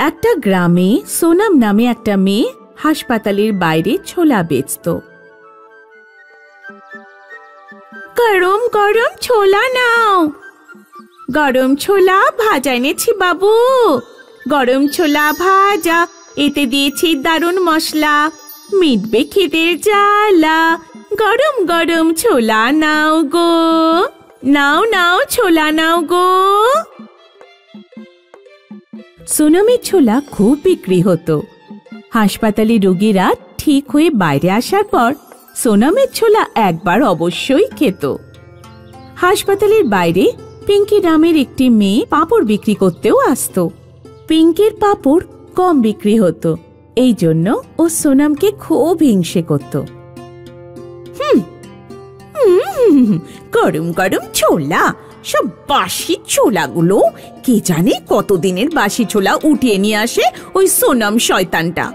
একটা গ্রামে সোনাম নামে একটা মেয়ে হাসপাতালের বাইরে ছোলা বেচত। গরম গরম ছোলা নাও, গরম ছোলা ভাজা এনেছি বাবু, গরম ছোলা ভাজা, এতে দিয়েছি দারুণ মশলা, মিটবে খিদের জ্বালা, গরম গরম ছোলা নাও গো, নাও নাও ছোলা নাও গো। সোনামের ছোলা খুব বিক্রি হতো। হাসপাতালে রোগীরা ঠিক হয়ে বাইরে আসার পর সোনামের ছোলা একবার অবশ্যই খেত। হাসপাতালের বাইরে পিঙ্কি নামের একটি মেয়ে পাঁপড় বিক্রি করতেও আসতো। পিঙ্কির পাঁপড় কম বিক্রি হতো, এই জন্য ও সোনামকে খুব হিংসে করত। গরম গরম ছোলা, সব বাসি ছোলাগুলো কে জানে কতদিনের বাসি ছোলা উঠিয়ে নিয়ে আসে ওই সোনাম শয়তানটা।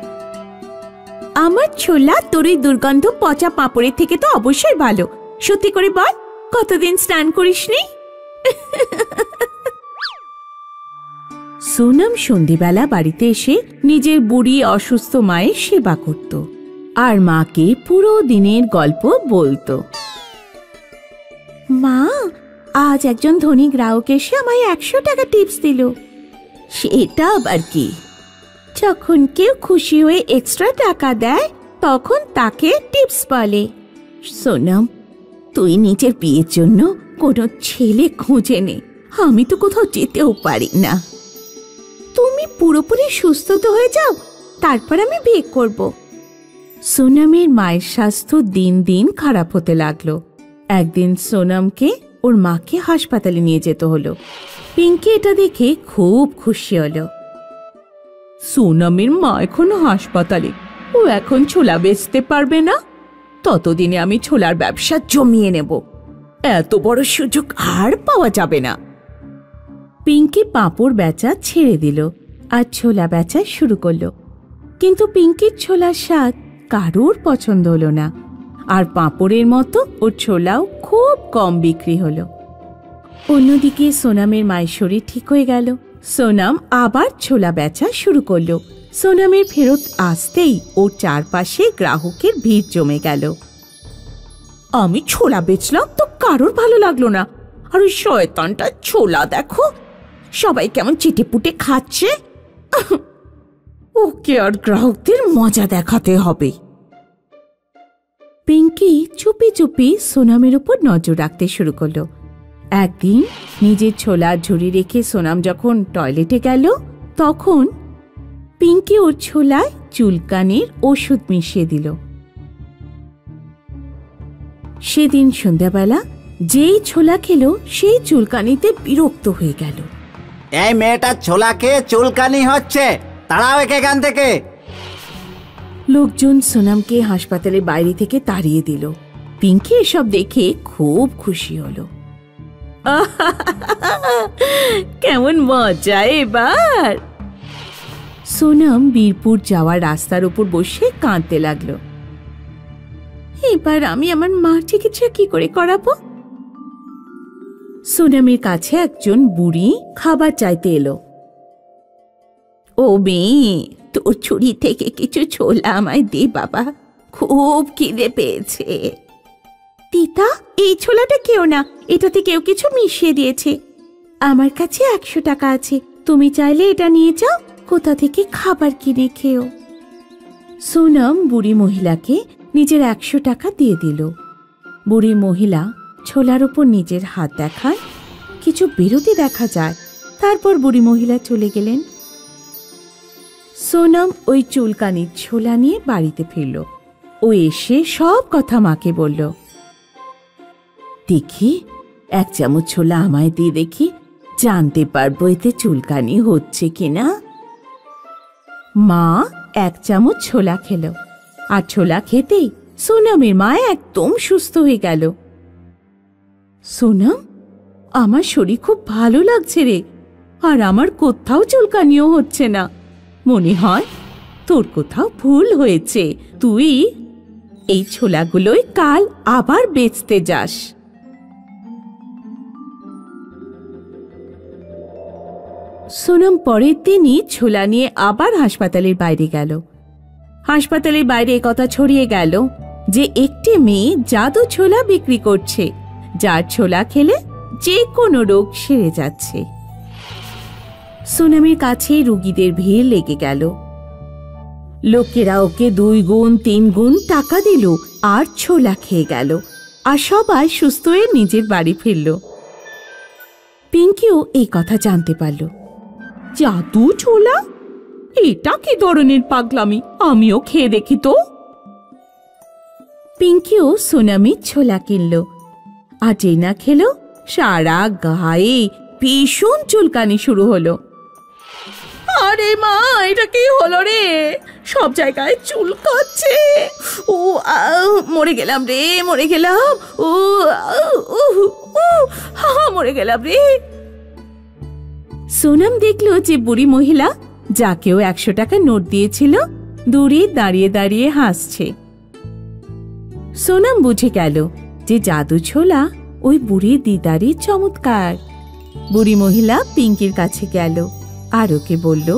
আমার ছোলা তোর ওই দুর্গন্ধ পচা পাঁপড়ের থেকে তো অবশ্যই ভালো। সত্যি করে বল, কতদিন স্নান করিসনি? সোনাম সন্ধ্যেবেলা বাড়িতে এসে নিজের বুড়ি অসুস্থ মায়ের সেবা করত আর মাকে পুরো দিনের গল্প বলতো। মা, আজ একজন ধনী গ্রাহক এসে আমায় 100 টাকা টিপস দিল। সেটা আবার কি? যখন কেউ খুশি হয়ে এক্সট্রা টাকা দেয় তখন তাকে টিপস বলে। সোনাম, তুই নিজের বিয়ের জন্য কোনো ছেলে খুঁজে নে, আমি তো কোথাও যেতেও পারি না। তুমি পুরোপুরি সুস্থ তো হয়ে যাও, তারপর আমি বিয়ে করব। সোনামের মায়ের স্বাস্থ্য দিন দিন খারাপ হতে লাগলো। একদিন সোনামকে ওর মাকে হাসপাতালে নিয়ে যেতে হলো। পিঙ্কি এটা দেখে খুব খুশি হলো। সোনামের মা এখন হাসপাতালে, ও এখন ছোলা বেচতে পারবে না, ততদিনে আমি ছোলার ব্যবসা জমিয়ে নেব। এত বড় সুযোগ আর পাওয়া যাবে না। পিঙ্কি পাঁপড় বেচা ছেড়ে দিল আর ছোলা বেচা শুরু করলো। কিন্তু পিঙ্কির ছোলার স্বাদ কারোর পছন্দ হলো না, আর পাঁপড়ের মতো ওর ছোলাও খুব কম বিক্রি হলো। অন্যদিকে সোনামের মায়ের শরীর ঠিক হয়ে গেল। সোনাম আবার ছোলা বেচা শুরু করলো। সোনামের ফেরত আসতেই ওর চারপাশে গ্রাহকের ভিড় জমে গেল। আমি ছোলা বেচলাম তো কারোর ভালো লাগলো না, আর ওই শয়তানটা ছোলা দেখো সবাই কেমন চেটেপুটে খাচ্ছে। ওকে আর গ্রাহকদের মজা দেখাতে হবে। পিঙ্কি চুপি চুপি সোনামের উপর নজর রাখতে শুরু করলো। একদিন নিজের ছোলার ঝুড়ি রেখে সোনাম যখন টয়লেটে গেল, তখন পিঙ্কি ওর ছোলায় চুলকানির ওষুধ মিশিয়ে দিল। সেদিন সন্ধ্যাবেলা যেই ছোলা খেলো সেই চুলকানিতে বিরক্ত হয়ে গেল। এই মেয়েটার ছোলা খেয়ে চুলকানি হচ্ছে, তাড়াও একে এখান থেকে। লোকজন সোনামকে হাসপাতালের বাইরে থেকে তাড়িয়ে দিল। পিঙ্কি এসব দেখে খুব খুশি হলো। কেমন মজা এবার। সোনাম বীরপুর যাওয়ার রাস্তার উপর বসে কাঁদতে লাগলো। এবার আমি আমার মার চিকিৎসা কি করে করাবো? সোনামের কাছে একজন বুড়ি খাবার চাইতে এলো। ও মেয়ে, তোর ছুরি থেকে কিছু ছোলা আমায় দে বাবা, খুব খিদে পেয়েছে। তিতা, এই ছোলাটা কেউ না, এটাতে কেউ কিছু মিশিয়ে দিয়েছে। আমার কাছে 100 টাকা আছে, তুমি চাইলে এটা নিয়ে যাও, কোথা থেকে খাবার কিনে খেও। সোনাম বুড়ি মহিলাকে নিজের 100 টাকা দিয়ে দিল। বুড়ি মহিলা ছোলার উপর নিজের হাত দেখান, কিছু বেরোতে দেখা যায়। তারপর বুড়ি মহিলা চলে গেলেন। সোনাম ওই চুলকানির ছোলা নিয়ে বাড়িতে ফিরল। ও এসে সব কথা মাকে বলল। দেখি 1 চামচ ছোলা আমায় দিয়ে দেখি, জানতে পারবো এতে চুলকানি হচ্ছে কিনা। মা 1 চামচ ছোলা খেল, আর ছোলা খেতেই সোনামের মা একদম সুস্থ হয়ে গেল। সোনাম, আমার শরীর খুব ভালো লাগছে রে, আর আমার কোথাও চুলকানিও হচ্ছে না। মনে হয় তোর কোথাও ভুল হয়েছে, তুই এই ছোলাগুলোই কাল আবার বেচতে যাস। সোনম পরের দিনই ছোলা নিয়ে আবার হাসপাতালের বাইরে গেল। হাসপাতালের বাইরে কথা ছড়িয়ে গেল যে একটি মেয়ে জাদু ছোলা বিক্রি করছে, যার ছোলা খেলে যে কোনো রোগ সেরে যাচ্ছে। সোনমের কাছে রোগীদের ভিড় লেগে গেল। লোকেরা ওকে 2 গুণ 3 গুণ টাকা দিল আর ছোলা খেয়ে গেল, আর সবাই সুস্থ হয়ে নিজের বাড়ি ফিরল। পিঙ্কিও এই কথা জানতে পারল। জাদু ছোলা, এটা কি ধরনের পাগলামি, আমিও খেয়ে দেখি তো। পিঙ্কিও সোনামির ছোলা কিনল, আর যেই না খেলো সারা গায়ে ভীষণ চুলকানি শুরু হলো। আরে মা, এটা কি হলো রে? সব জায়গায় চুলকাচ্ছে। ও মরে গেলাম রে, মরে গেলাম। ও মরে গেলাম রে। সোনম দেখলো যে বুড়ি মহিলা, যাকেও 100 টাকা নোট দিয়েছিল, দূরে দাঁড়িয়ে দাঁড়িয়ে হাসছে। সোনম বুঝে গেল যে জাদু ছোলা ওই বুড়ির দিদারই চমৎকার। বুড়ি মহিলা পিঙ্কির কাছে গেল আর ওকে বলল,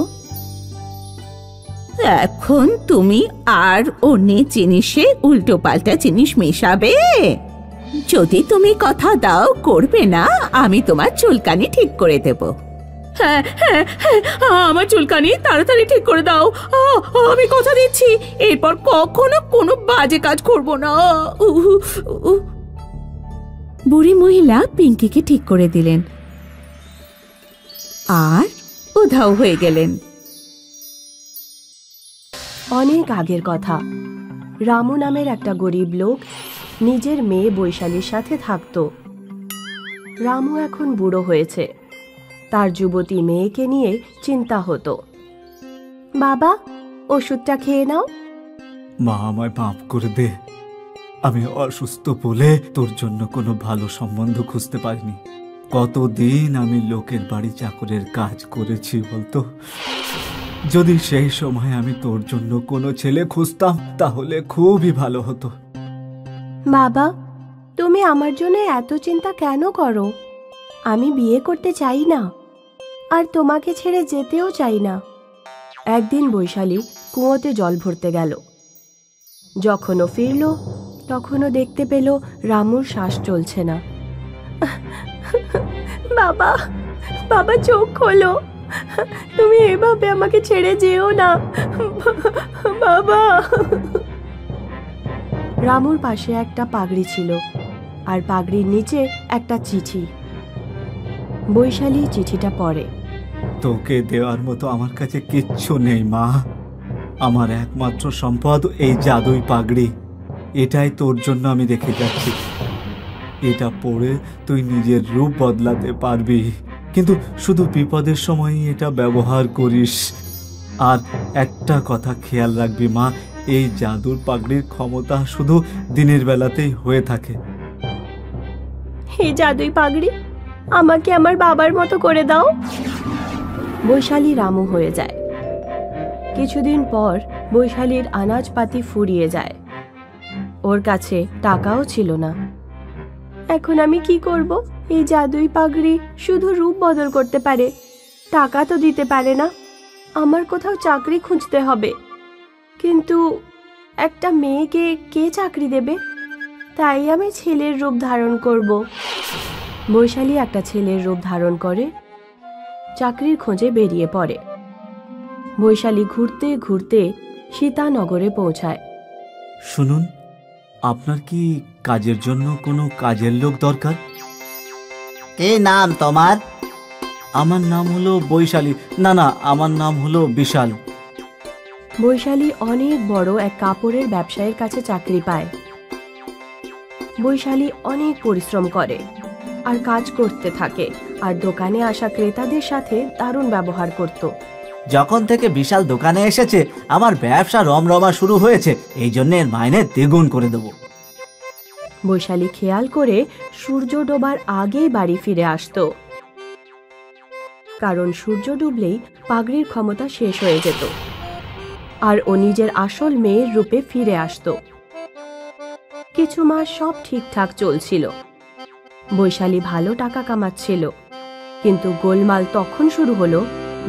এখন তুমি আর অন্য জিনিসে উল্টো পাল্টা জিনিস মেশাবে? যদি তুমি কথা দাও করবে না, আমি তোমার চুলকানি ঠিক করে দেব। হ্যাঁ হ্যাঁ হ্যাঁ, আমার চুলকানি তাড়াতাড়ি ঠিক করে দাও, আমি কথা দিচ্ছি এরপর কখনো কোনো বাজে কাজ করব না। বুড়ি মহিলা পিঙ্কিকে ঠিক করে দিলেন আর উধাও হয়ে গেলেন। অনেক আগের কথা, রামু নামের একটা গরিব লোক নিজের মেয়ে বৈশালীর সাথে থাকত। রামু এখন বুড়ো হয়েছে, তার যুবতী মেয়েকে নিয়ে চিন্তা হতো। বাবা, ওষুধটা খেয়ে নাও। মা, আমায় মাফ করে দে, আমি অসুস্থ বলে তোর জন্য কোনো ভালো সম্বন্ধ খুঁজতে পারিনি। কতদিন আমি লোকের বাড়ি চাকরের কাজ করেছি বলতো। যদি সেই সময় আমি তোর জন্য কোনো ছেলে খুঁজতাম তাহলে খুবই ভালো হতো। বাবা, তুমি আমার জন্য এত চিন্তা কেন করো? আমি বিয়ে করতে চাই না, আর তোমাকে ছেড়ে যেতেও চাই না। একদিন বৈশালী কুয়োতে জল ভরতে গেল। যখন ও ফিরল তখনও দেখতে পেল রামুর শ্বাস চলছে না। বাবা, বাবা চোখ খোলো, তুমি এভাবে আমাকে ছেড়ে যেও না বাবা। রামুর পাশে একটা পাগড়ি ছিল, আর পাগড়ির নিচে একটা চিঠি। বৈশালী চিঠিটা পড়ে। তোকে দেওয়ার মতো আমার কাছে কিচ্ছু নেই মা, আমার একমাত্র সম্পদ এই জাদুই পাগড়ি। এটাই তোর জন্য আমি রেখে যাচ্ছি। এটা পরে তুই নিজের রূপ বদলাতে পারবি, কিন্তু শুধু বিপদের সময়ই এটা ব্যবহার করিস। আর একটা কথা খেয়াল রাখবি মা, এই জাদুর পাগড়ির ক্ষমতা শুধু দিনের বেলাতেই হয়ে থাকে। এই জাদুই পাগড়ি আমাকে আমার বাবার মতো করে দাও। বৈশালী রামু হয়ে যায়। কিছুদিন পর বৈশালীর আনাজপাতি ফুরিয়ে যায়। ওর কাছে টাকাও ছিল না। এখন আমি কি করব? এই জাদুই পাগড়ি শুধু রূপ বদল করতে পারে, টাকা তো দিতে পারে না। আমার কোথাও চাকরি খুঁজতে হবে, কিন্তু একটা মেয়েকে কে চাকরি দেবে? তাই আমি ছেলের রূপ ধারণ করব। বৈশালী একটা ছেলের রূপ ধারণ করে চাকরির খোঁজে বেরিয়ে পড়ে। বৈশালী ঘুরতে ঘুরতে সীতানগরে পৌঁছায়। শুনুন, আপনার কি কাজের জন্য কোনো কাজের লোক দরকার? কি নাম তোমার? আমার নাম হলো বৈশালী। না না, আমার নাম হলো বিশাল। বৈশালী অনেক বড় এক কাপড়ের ব্যবসায়ীর কাছে চাকরি পায়। বৈশালী অনেক পরিশ্রম করে আর কাজ করতে থাকে, আর দোকানে আসা ক্রেতাদের সাথে দারুণ ব্যবহার করত। যখন থেকে বিশাল দোকানে এসেছে আমার ব্যবসা রমরমা শুরু হয়েছে, এই জন্য এর মাইনে দ্বিগুণ করে দেবো। বৈশালী খেয়াল করে সূর্য ডোবার আগেই বাড়ি ফিরে আসতো, কারণ সূর্য ডুবলেই পাগড়ির ক্ষমতা শেষ হয়ে যেত আর ও নিজের আসল মেয়ের রূপে ফিরে আসতো। কিছু মাস সব ঠিকঠাক চলছিল। বৈশালী ভালো টাকা কামাচ্ছিল, কিন্তু গোলমাল তখন শুরু হলো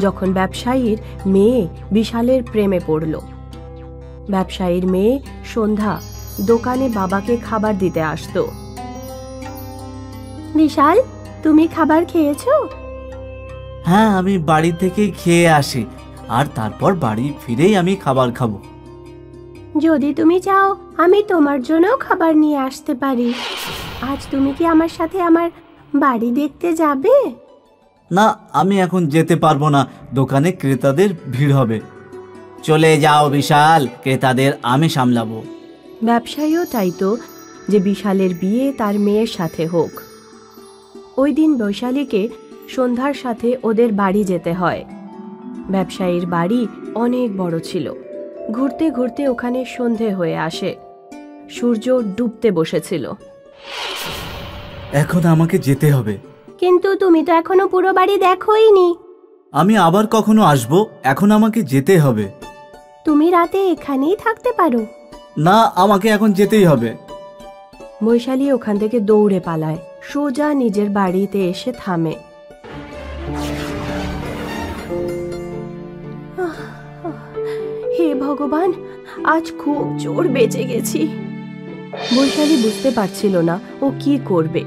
যখন ব্যবসায়ীর মেয়ে বিশালের প্রেমে পড়ল। ব্যবসায়ীর মেয়ে সন্ধ্যা দোকানে বাবাকে খাবার দিতে আসতো। বিশাল, তুমি খাবার খেয়েছো? হ্যাঁ, আমি বাড়ি থেকেই খেয়ে আসি, আর তারপর বাড়ি ফিরেই আমি খাবার খাবো। যদি তুমি চাও আমি তোমার জন্যও খাবার নিয়ে আসতে পারি। আজ তুমি কি আমার সাথে আমার বাড়ি দেখতে যাবে? না, আমি এখন যেতে পারবো না, দোকানে ক্রেতাদের ভিড় হবে। চলে যাও বিশাল, ক্রেতাদের আমি সামলাবো। ব্যবসায়ীও চাইতো যে বিশালের বিয়ে তার মেয়ের সাথে হোক। ওই দিন বৈশালীকে সন্ধ্যার সাথে ওদের বাড়ি যেতে হয়। ব্যবসায়ীর বাড়ি অনেক বড় ছিল। ঘুরতে ঘুরতে ওখানে সন্ধে হয়ে আসে। সূর্য ডুবতে বসেছিল। এখন আমাকে যেতে হবে। কিন্তু তুমি তো এখনো পুরো বাড়ি দেখোইনি। আমি আবার কখনো আসবো, এখন আমাকে যেতে হবে। তুমি রাতে এখানেই থাকতে পারো। না, আমাকে এখন যেতেই হবে। বৈশালী ওখান থেকে দৌড়ে পালায়, সোজা নিজের বাড়িতে এসে থামে। হে ভগবান, আজ খুব জোর বেঁচে গেছি। বৈশালী বুঝতে পারছিল না ও কি করবে।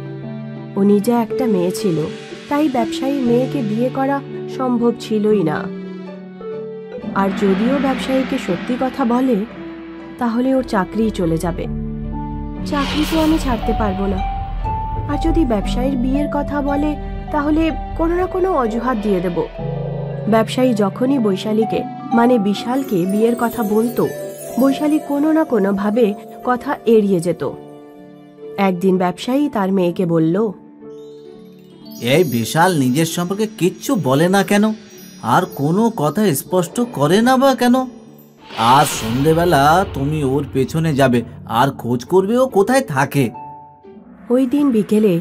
ও নিজে একটা মেয়ে ছিল, তাই ব্যবসায়ীর মেয়েকে বিয়ে করা সম্ভব ছিলই না। আর যদিও ব্যবসায়ীকে সত্যি কথা বলে, তাহলে ওর চাকরি চলে যাবে। চাকরি তো আমি ছাড়তে পারবো না। আর যদি ব্যবসায়ীর বিয়ের কথা বলে, তাহলে কোনো না কোনো অজুহাত দিয়ে দেব। ব্যবসায়ী যখনই বৈশালীকে মানে বিশালকে বিয়ের কথা বলতো, বৈশালী কোনো না কোনোভাবে কথা এড়িয়ে যেত। একদিন ব্যবসায়ী তার মেয়েকে বলল, এই বিশাল নিজের সম্পর্কে কিচ্ছু বলে না কেন, আর কোনো কথা স্পষ্ট করে না বা কেন? আর সন্ধেবেলা তুমি ওর পেছনে যাবে আর খোঁজ করবে ও কোথায় থাকে। ওই দিন বিকেলে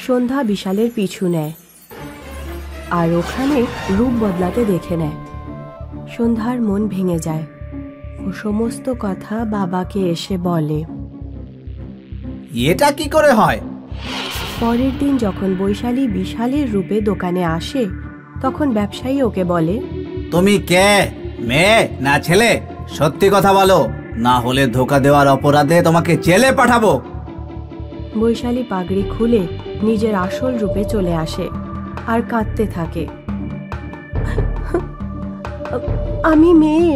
সন্ধ্যা বিশালের পিছু নেয় আর ওখানে রূপ বদলাতে দেখে নেয়। সন্ধ্যার মন ভেঙে যায়। ও সমস্ত কথা বাবাকে এসে বলে। এটা কি করে হয়? পরের দিন যখন বৈশালী বিশালের রূপে দোকানে আসে, তখন ব্যবসায়ী ওকে বলে, তুমি কে, মেয়ে না ছেলে? সত্যি কথা বলো, না হলে ধোকা দেওয়ার অপরাধে তোমাকে জেলে পাঠাবো। বৈশালী পাগড়ি খুলে নিজের আসল রূপে চলে আসে আর কাঁদতে থাকে। আমি মেয়ে,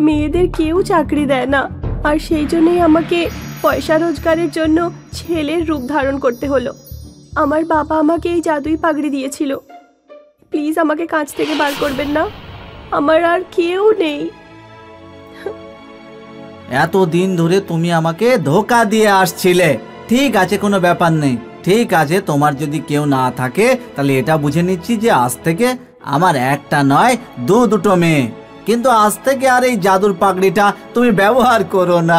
মেয়েদের কেউ চাকরি দেয় না, আর সেই জন্যই আমাকে পয়সা রোজগারের জন্য ছেলের রূপ ধারণ করতে হলো। আমার বাবা আমাকে এই জাদুই পাগড়ি দিয়েছিল। প্লিজ আমাকে কাঁচ থেকে বার করবেন না, আমার আর কেউ নেই। এতদিন ধরে তুমি আমাকে ধোকা দিয়ে আসছিলে। ঠিক আছে, কোনো ব্যাপার নেই। ঠিক আছে, তোমার যদি কেউ না থাকে, তাহলে এটা বুঝে নিচ্ছি যে আজ থেকে আমার একটা নয় দুটো মেয়ে। কিন্তু আজ থেকে আর এই জাদুর পাগড়িটা তুমি ব্যবহার করো না।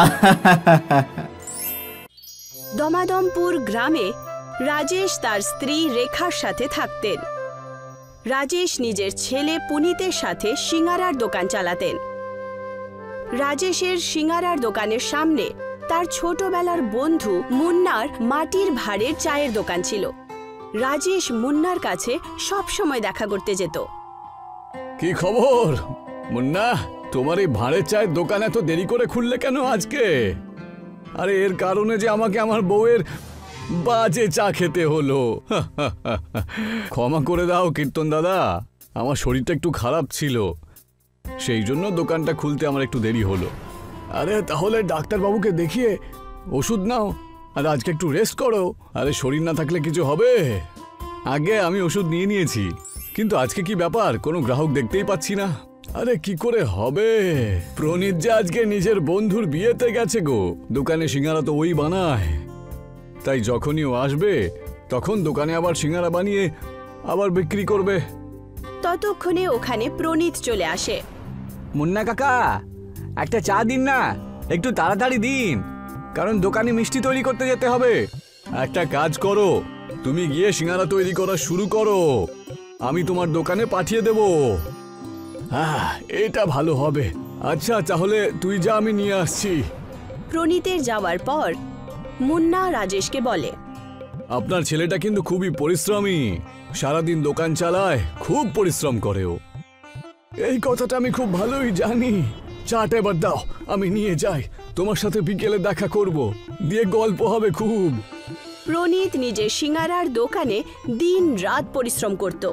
দমাদমপুর গ্রামে রাজেশ তার স্ত্রী রেখার সাথে থাকতেন। রাজেশ নিজের ছেলে পুনিতের সাথে সিঙ্গারার দোকান চালাতেন। রাজেশের সিঙ্গারার দোকানের সামনে তার ছোটবেলার বন্ধু মুন্নার মাটির ভাঁড়ের চায়ের দোকান ছিল। রাজেশ মুন্নার কাছে সব সময় দেখা করতে যেত। কি খবর মুন্না, তোমার এই ভাঁড়ের চায়ের দোকান এত দেরি করে খুললে কেন আজকে? আরে এর কারণে যে আমাকে আমার বউয়ের বাজে চা খেতে হলো। ক্ষমা করে দাও কীর্তন দাদা, আমার শরীরটা একটু খারাপ ছিল, সেই জন্য দোকানটা খুলতে আমার একটু দেরি হলো। আরে তাহলে ডাক্তারবাবুকে দেখিয়ে ওষুধ নাও আর আজকে একটু রেস্ট করো। আরে শরীর না থাকলে কিছু হবে? আগে আমি ওষুধ নিয়ে নিয়েছি, কিন্তু আজকে কি ব্যাপার, কোনো গ্রাহক দেখতেই পাচ্ছি না। আরে কি করে হবে? প্রণীত যে আজকে নিজের বন্ধুর বিয়েতে গেছে গো। দোকানে সিঙ্গারা তো ওই বানায়, তাই যখনই ও আসবে তখন দোকানে আবার সিঙ্গারা বানিয়ে আবার বিক্রি করবে। ততক্ষণে ওখানে প্রণীত চলে আসে। মুন্না কাকা, একটা চা দিন না, একটু তাড়াতাড়ি দিন, কারণ দোকানে মিষ্টি তৈরি করতে যেতে হবে। একটা কাজ করো, তুমি গিয়ে সিঙ্গারা তৈরি করা শুরু করো, আমি তোমার দোকানে পাঠিয়ে দেব। এটা ভালো হবে। আচ্ছা তাহলে তুই যা, আমি নিয়ে আসছি। প্রণীতের যাওয়ার পর মুন্না রাজেশকে বলে, আপনার ছেলেটা কিন্তু খুবই পরিশ্রমী, সারাদিন দোকান চালায়, খুব পরিশ্রম করে ও। এই কথাটা আমি খুব ভালোই জানি। চাটা এবার দাও, আমি নিয়ে যাই। তোমার সাথে বিকেলে দেখা করব, দিয়ে গল্প হবে খুব। প্রনীত নিজের সিঙ্গারার দোকানে দিন রাত পরিশ্রম করত।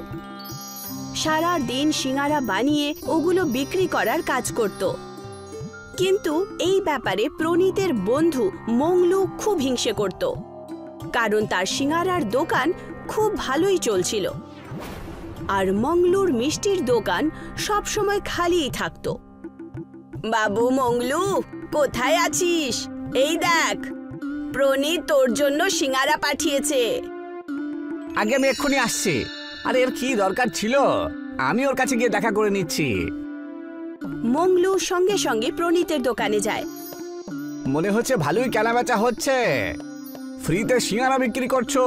সারা দিন সিঙ্গারা বানিয়ে ওগুলো বিক্রি করার কাজ করত। কিন্তু এই ব্যাপারে প্রনীতের বন্ধু মংলু খুব হিংসে করত, কারণ তার সিঙ্গারার দোকান খুব ভালোই চলছিল আর মংলুর মিষ্টির দোকান সব সময় খালিই থাকত। বাবু মংলু, কোথায় আছিস? এই দেখ, প্রনীত তোর জন্য সিঙ্গারা পাঠিয়েছে। আগে আমি এক্ষুনি আসছি। আরে এর কি দরকার ছিল? আমি ওর কাছে গিয়ে দেখা করে নিচ্ছি। মংলু সঙ্গে সঙ্গে প্রনীতের দোকানে যায়। মনে হচ্ছে ভালোই কেনাবেচা হচ্ছে, ফ্রিতে সিঙ্গারা বিক্রি করছো।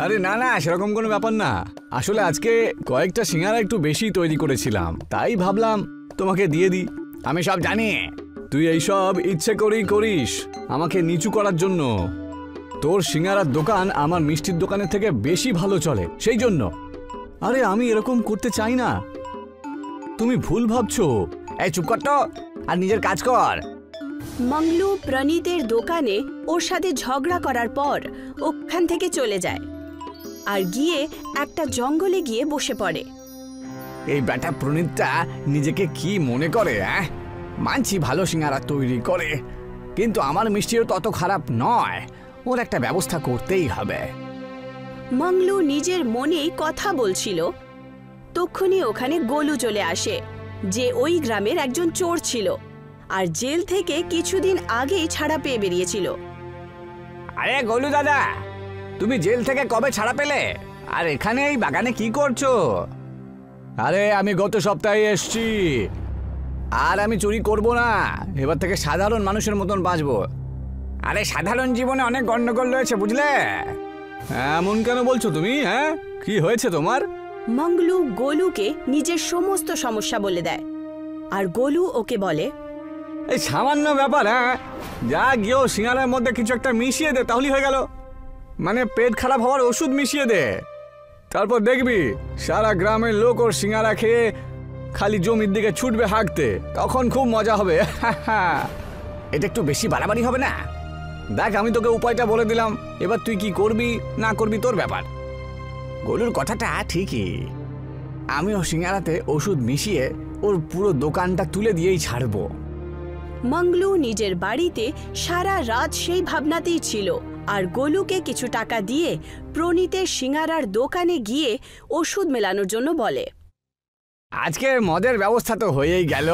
আরে না না, সেরকম কোনো ব্যাপার না। আসলে আজকে কয়েকটা সিঙ্গারা একটু বেশি তৈরি করেছিলাম, তাই ভাবলাম তোমাকে দিয়ে দিই। আমি সব জানি। তুই এইসব ইচ্ছে করেই করিস আমাকে নিচু করার জন্য। তোর সিঙ্গারার দোকান আমার মিষ্টির দোকানের থেকে বেশি ভালো চলে, সেই জন্য। আরে আমি এরকম করতে চাই না, তুমি ভুল ভাবছো। এই চুপ কর তো, আর নিজের কাজ কর। মংলু প্রনীতের দোকানে ওর সাথে ঝগড়া করার পর ওখান থেকে চলে যায় আর গিয়ে একটা জঙ্গলে গিয়ে বসে পড়ে। এই ব্যাটা প্রনীতটা নিজেকে কি মনে করে? মানছি ভালো সিঙ্গারা তৈরি করে, কিন্তু আমার মিষ্টিও তত খারাপ নয়। ওর একটা ব্যবস্থা করতেই হবে। মংলু নিজের মনেই কথা বলছিল, তক্ষুনি ওখানে গোলু চলে আসে, যে ওই গ্রামের একজন চোর ছিল আর জেল থেকে কিছুদিন আগেই ছাড়া পেয়ে বেরিয়েছিল। আরে গোলু দাদা, তুমি জেল থেকে কবে ছাড়া পেলে? আর এখানে এই বাগানে কি করছো? আরে আমি গত সপ্তাহে এসছি। আর আমি চুরি করব না, এবার থেকে সাধারণ মানুষের মতন বাঁচবো। আরে সাধারণ জীবনে অনেক গন্ডগোল রয়েছে, বুঝলে? এমন কেন বলছো তুমি? কি হয়েছে তোমার? মংলু গোলুকে নিজের সমস্ত সমস্যা বলে দেয় আর গোলু ওকে বলে, এই সামান্য ব্যাপার, যা গিয়েও সিঙ্গারার মধ্যে কিছু একটা মিশিয়ে দে, তাহলেই হয়ে গেল। মানে পেট খারাপ হওয়ার ওষুধ মিশিয়ে দে, তারপর দেখবি সারা গ্রামের লোক ওর সিঙ্গারা খেয়ে খালি জমির দিকে ছুটবে হাঁকতে, তখন খুব মজা হবে। এটা একটু বেশি বাড়াবাড়ি হবে না? দেখ, আমি তোকে উপায়টা বলে দিলাম, এবার তুই কি করবি না করবি তোর ব্যাপার। গোলুর কথাটা ঠিকই, আমি ও সিঙ্গারাতে ওষুধ মিশিয়ে ওর পুরো দোকানটা তুলে দিয়েই ছাড়বো। মংলু নিজের বাড়িতে সারা রাত সেই ভাবনাতেই ছিল আর গোলুকে কিছু টাকা দিয়ে প্রনীতের সিঙ্গারার দোকানে গিয়ে ওষুধ মেলানোর জন্য বলে। আজকে মদের ব্যবস্থা তো হয়েই গেল,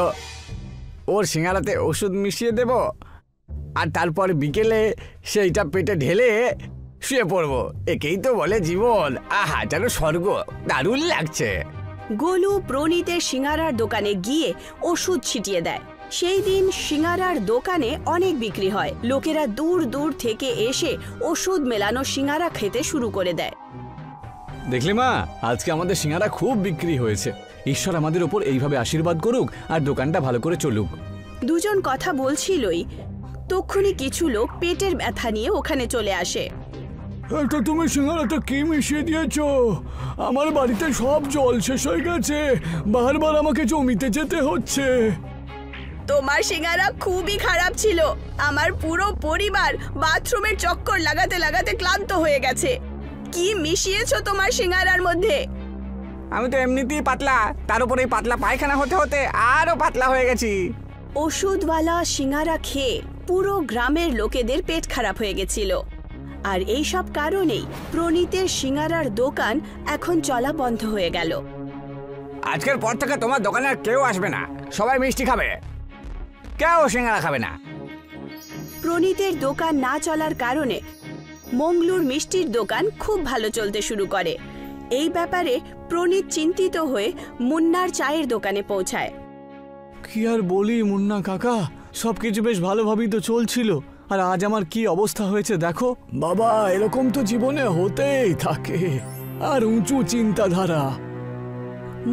ওর সিঙ্গারাতে ওষুধ মিশিয়ে দেব আর তারপর বিকেলে সেইটা পেটে ঢেলে শুয়ে পড়বো। একেই তো বলে জীবন। আহা, যেন স্বর্গ, দারুণ লাগছে। গোলু প্রনীতের সিঙ্গারার দোকানে গিয়ে ওষুধ ছিটিয়ে দেয়। সেই দিন সিঙ্গারার দোকানে অনেক বিক্রি হয়। লোকেরা দূর দূর থেকে এসে ওষুধ মেলানো সিঙ্গারা খেতে শুরু করে দেয়। দেখলি মা, আজকে আমাদের সিঙ্গারা খুব বিক্রি হয়েছে। ঈশ্বর আমাদের ওপর এইভাবে আশীর্বাদ করুক আর দোকানটা ভালো করে চলুক। দুজন কথা বলছিলই, তক্ষুনি কিছু লোক পেটের ব্যথা নিয়ে ওখানে চলে আসে। এটা তুমি সিঙ্গারাটা কি মিশিয়ে দিয়েছো? আমার বাড়িতে সব জল শেষ হয়ে গেছে, বারবার আমাকে জমিতে যেতে হচ্ছে। তোমার সিঙ্গারা খুবই খারাপ ছিল। আমার পুরো পরিবার বাথরুমের চক্কর লাগাতে লাগাতে ক্লান্ত হয়ে গেছে। কি মিশিয়েছো তোমার সিঙ্গারার মধ্যে? আমি তো এমনিতেই পাতলা, তার উপরে পাতলা পায়খানা হতে হতে আরো পাতলা হয়ে গেছি। ওষুধওয়ালা সিঙ্গারা খেয়ে পুরো গ্রামের লোকেদের পেট খারাপ হয়ে গেছিল আর এই সব কারণেই প্রনীতের সিঙ্গারার দোকান এখন চলা বন্ধ হয়ে গেল। আজকের পর থেকে তোমার দোকানে আর কেউ আসবে না, সবাই মিষ্টি খাবে, কেউ সিঙ্গারা খাবে না। প্রনীতের দোকান না চলার কারণে মংলুর মিষ্টির দোকান খুব ভালো চলতে শুরু করে। এই ব্যাপারে প্রনীত চিন্তিত হয়ে মুন্নার চায়ের দোকানে পৌঁছায়। কি আর বলি মুন্না কাকা, সবকিছু বেশ ভালোভাবেই তো চলছিল, আর আজ আমার কি অবস্থা হয়েছে দেখো। বাবা, এরকম তো জীবনে হতেই থাকে, আর উঁচু চিন্তাধারা।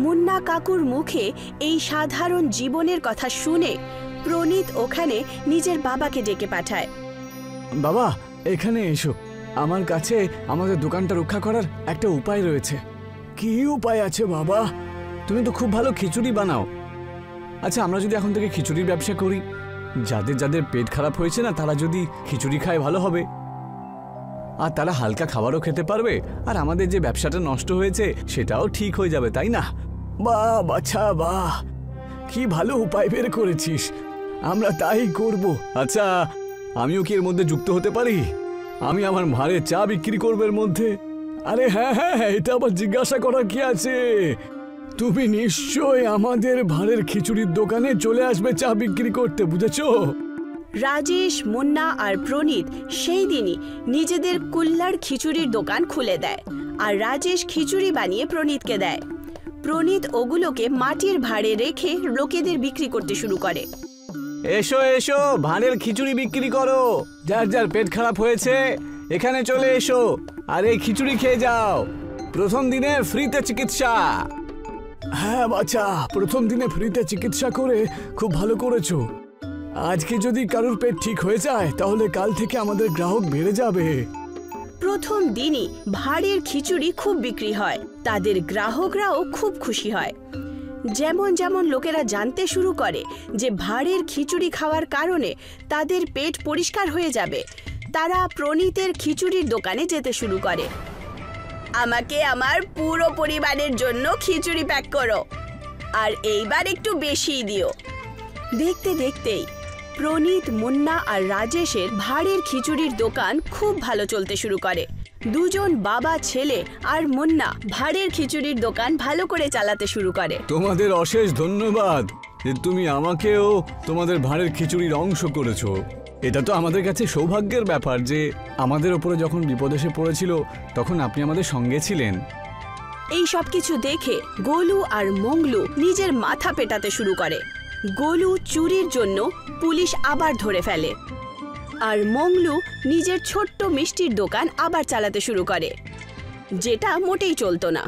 মুন্না কাকুর মুখে এই সাধারণ জীবনের কথা শুনে প্রনীত ওখানে নিজের বাবাকে ডেকে পাঠায়। বাবা, এখানে এসো, আমার কাছে আমাদের দোকানটা রক্ষা করার একটা উপায় রয়েছে। কি উপায় আছে বাবা? তুমি তো খুব ভালো খিচুড়ি বানাও। আচ্ছা, আমরা যদি এখন থেকে খিচুড়ির ব্যবসা করি, যাদের যাদের পেট খারাপ হয়েছে না, তারা যদি খিচুড়ি খায় ভালো হবে, আর তারা হালকা খাবারও খেতে পারবে, আর আমাদের যে ব্যবসাটা নষ্ট হয়েছে সেটাও ঠিক হয়ে যাবে, তাই না? বাহ বাচ্চা বাহ, কি ভালো উপায় বের করেছিস, আমরা তাই করব। আচ্ছা, আমিও কি এর মধ্যে যুক্ত হতে পারি? আমি আমার ভাঁড়ের চা বিক্রি করবো এর মধ্যে। আরে হ্যাঁ হ্যাঁ, এটা আবার জিজ্ঞাসা করার কি আছে? তুমি নিশ্চয় আমাদের ভাঁড়ের খিচুড়ির দোকানে চলে আসবে চা বিক্রি করতে, বুঝেছো? রাজেশ, মুন্না আর প্রনীত সেই দিনই নিজেদের কুল্লার খিচুড়ির দোকান খুলে দেয়, আর রাজেশ খিচুড়ি বানিয়ে প্রনীতকে দেয়। প্রনীত ওগুলোকে মাটির ভাঁড়ে রেখে লোকেদের বিক্রি করতে শুরু করে। এসো এসো, ভাঁড়ের খিচুড়ি বিক্রি করো, যার যার পেট খারাপ হয়েছে এখানে চলে এসো আর এই খিচুড়ি খেয়ে যাও, প্রথম দিনে ফ্রিতে চিকিৎসা। হ্যাঁ বাচ্চা, প্রথম দিনে ফ্রিতে চিকিৎসা করে খুব ভালো করেছো। আজকে যদি কারোর পেট ঠিক হয়ে যায় তাহলে কাল থেকে আমাদের গ্রাহক বেড়ে যাবে। প্রথম দিনই ভাঁড়ের খিচুড়ি খুব বিক্রি হয়, তাদের গ্রাহকরাও খুব খুশি হয়। যেমন যেমন লোকেরা জানতে শুরু করে যে ভাঁড়ের খিচুড়ি খাওয়ার কারণে তাদের পেট পরিষ্কার হয়ে যাবে, তারা প্রনীতের খিচুড়ির দোকানে যেতে শুরু করে। আমাকে আমার পুরো পরিবারের জন্য খিচুড়ি প্যাক করো, আর এইবার একটু বেশিই দিও। দেখতে দেখতেই প্রনীত, মুন্না আর রাজেশের ভাঁড়ের খিচুড়ির দোকান খুব ভালো চলতে শুরু করে। দুজন বাবা ছেলে আর মুন্না ভাঁড়ের খিচুড়ির দোকান ভালো করে চালাতে শুরু করে। তোমাদের অশেষ ধন্যবাদ যে তুমি আমাকেও তোমাদের ভাঁড়ের খিচুড়ির অংশ করেছো। এটা তো আমাদের কাছে সৌভাগ্যের ব্যাপার যে আমাদের ওপরে যখন বিপদ এসে পড়েছিল তখন আপনি আমাদের সঙ্গে ছিলেন। এই সব কিছু দেখে গোলু আর মঙ্গলু নিজের মাথা পেটাতে শুরু করে। গোলু চুরির জন্য পুলিশ আবার ধরে ফেলে, আর মঙ্গলু নিজের ছোট্ট মিষ্টির দোকান আবার চালাতে শুরু করে, যেটা মোটেই চলতো না।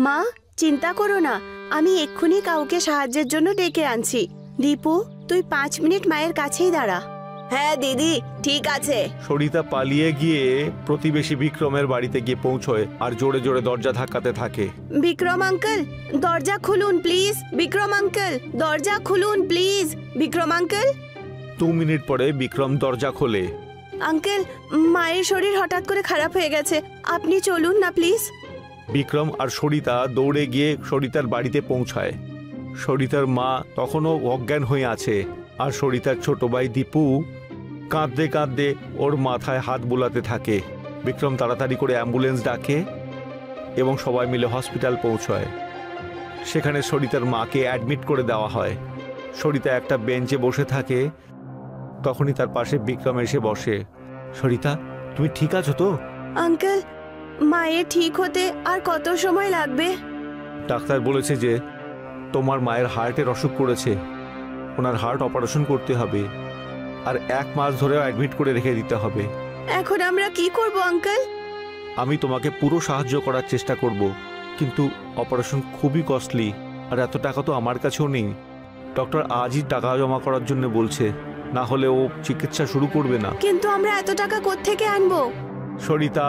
মা, চিন্তা করো না, আমি এক্ষুনি কাউকে সাহায্যের জন্য ডেকে আনছি। দীপু, তুই 5 মিনিট মায়ের কাছেই দাঁড়া। হ্যাঁ দিদি, ঠিক আছে। সরিতা পালিয়ে গিয়ে প্রতিবেশী বিক্রমের বাড়িতে গিয়ে পৌঁছয় আর জোরে জোরে দরজা ধাক্কাতে থাকে। বিক্রম আঙ্কেল, দরজা খুলুন প্লিজ। বিক্রম আঙ্কেল, দরজা খুলুন প্লিজ। বিক্রম আঙ্কেল। 2 মিনিট পরে বিক্রম দরজা খোলে। আঙ্কেল, মায়ের শরীর হঠাৎ করে খারাপ হয়ে গেছে, আপনি চলুন না প্লিজ। বিক্রম আর সরিতা দৌড়ে গিয়ে সরিতার বাড়িতে পৌঁছায়। সরিতার মা তখনও অজ্ঞান হয়ে আছে, আর সরিতার ছোট ভাই দীপু কাঁদতে কাঁদতে ওর মাথায় হাত বোলাতে থাকে। বিক্রম তাড়াতাড়ি করে অ্যাম্বুলেন্স ডাকে এবং সবাই মিলে হসপিটাল পৌঁছায়। সেখানে সরিতার মাকে অ্যাডমিট করে দেওয়া হয়। সরিতা একটা বেঞ্চে বসে থাকে, তখনই তার পাশে বিক্রম এসে বসে। সরিতা, তুমি ঠিক আছো তো? আঙ্কেল, মায়ের ঠিক হতে আর কত সময় লাগবে? ডাক্তার বলেছে যে তোমার মায়ের হার্টের অসুখ করেছে, ওনার হার্ট অপারেশন করতে হবে, আর 1 মাস ধরেও অ্যাডমিট করে রেখে দিতে হবে। এখন আমরা কি করব আঙ্কেল? আমি তোমাকে পুরো সাহায্য করার চেষ্টা করব, কিন্তু অপারেশন খুবই কস্টলি, আর এত টাকা তো আমার কাছেও নেই। ডক্টর আজই টাকা জমা করার জন্য বলছে, না হলে ও চিকিৎসা শুরু করবে না। কিন্তু আমরা এত টাকা কোত্থেকে আনবো? সরিতা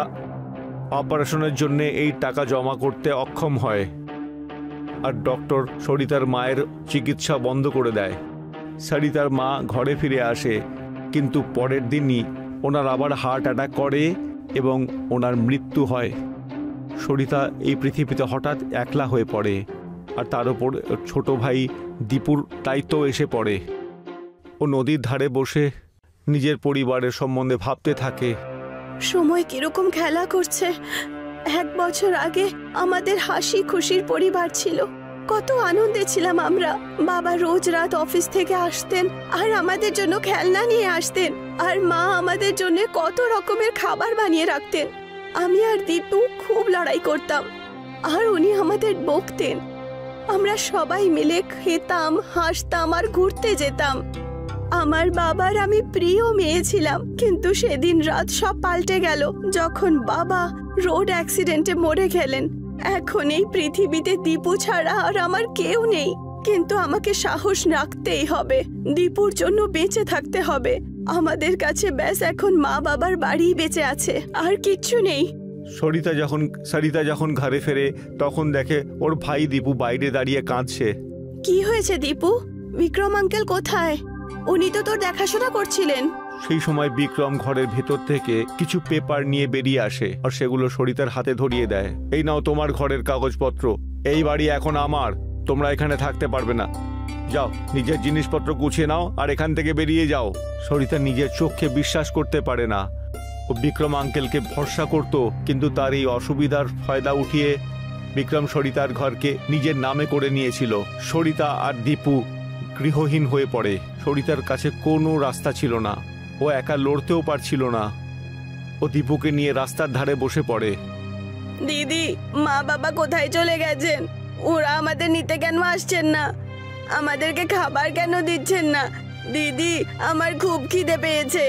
অপারেশনের জন্য এই টাকা জমা করতে অক্ষম হয়, আর ডক্টর সরিতার মায়ের চিকিৎসা বন্ধ করে দেয়। সরিতার মা ঘরে ফিরে আসে, কিন্তু পরের দিনই ওনার আবার হার্ট অ্যাটাক করে এবং ওনার মৃত্যু হয়। সরিতা এই পৃথিবীতে হঠাৎ একলা হয়ে পড়ে, আর তার উপর ছোট ভাই দীপুর দায়িত্ব এসে পড়ে। ও নদীর ধারে বসে নিজের পরিবারের সম্বন্ধে ভাবতে থাকে। সময় কিরকম খেলা করছে। 1 বছর আগে আমাদের হাসি খুশির পরিবার ছিল, কত আনন্দে ছিলাম আমরা। বাবা রোজ রাত অফিস থেকে আসতেন আর আমাদের জন্য খেলনা নিয়ে আসতেন, আর মা আমাদের জন্য কত রকমের খাবার বানিয়ে রাখতেন। আমি আর দীপু খুব লড়াই করতাম, আর উনি আমাদের বকতেন। আমরা সবাই মিলে খেতাম, হাসতাম আর ঘুরতে যেতাম। আমার বাবার আমি প্রিয় মেয়ে ছিলাম, কিন্তু সেদিন রাত সব পাল্টে গেল যখন বাবা রোড অ্যাক্সিডেন্টে মরে গেলেন। এখন এই পৃথিবীতে দীপু ছাড়া আর আমার কেউ নেই, কিন্তু আমাকে সাহস রাখতেই হবে। দীপুর জন্য বেঁচে থাকতে হবে। আমাদের কাছে ব্যাস এখন মা বাবার বাড়ি বেঁচে আছে, আর কিচ্ছু নেই। সরিতা যখন ঘরে ফেরে তখন দেখে ওর ভাই দীপু বাইরে দাঁড়িয়ে কাঁদছে। কি হয়েছে দীপু? বিক্রম আঙ্কেল কোথায়? উনি তো তোর দেখাশোনা করছিলেন। সেই সময় বিক্রম ঘরের ভেতর থেকে কিছু পেপার নিয়ে বেরিয়ে আসে আর সেগুলো সরিতার হাতে ধরিয়ে দেয়। এই নাও তোমার ঘরের কাগজপত্র, এই বাড়ি এখন আমার, তোমরা এখানে থাকতে পারবে না, যাও নিজের জিনিসপত্র গুছিয়ে নাও আর এখান থেকে বেরিয়ে যাও। সরিতা নিজের চোখে বিশ্বাস করতে পারে না। ও বিক্রম আঙ্কেলকে ভরসা করত, কিন্তু তার এই অসুবিধার ফায়দা উঠিয়ে বিক্রম সরিতার ঘরকে নিজের নামে করে নিয়েছিল। সরিতা আর দীপু গৃহহীন হয়ে পড়ে। সরিতার কাছে কোনো রাস্তা ছিল না, ও একা লড়তেও পারছিল না। ও দীপুকে নিয়ে রাস্তার ধারে বসে পড়ে। দিদি, মা বাবা কোথায় চলে গেছেন? ওরা আমাদের নিতে কেন আসছেন না? আমাদেরকে খাবার কেন দিচ্ছেন না? দিদি, আমার খুব খিদে পেয়েছে।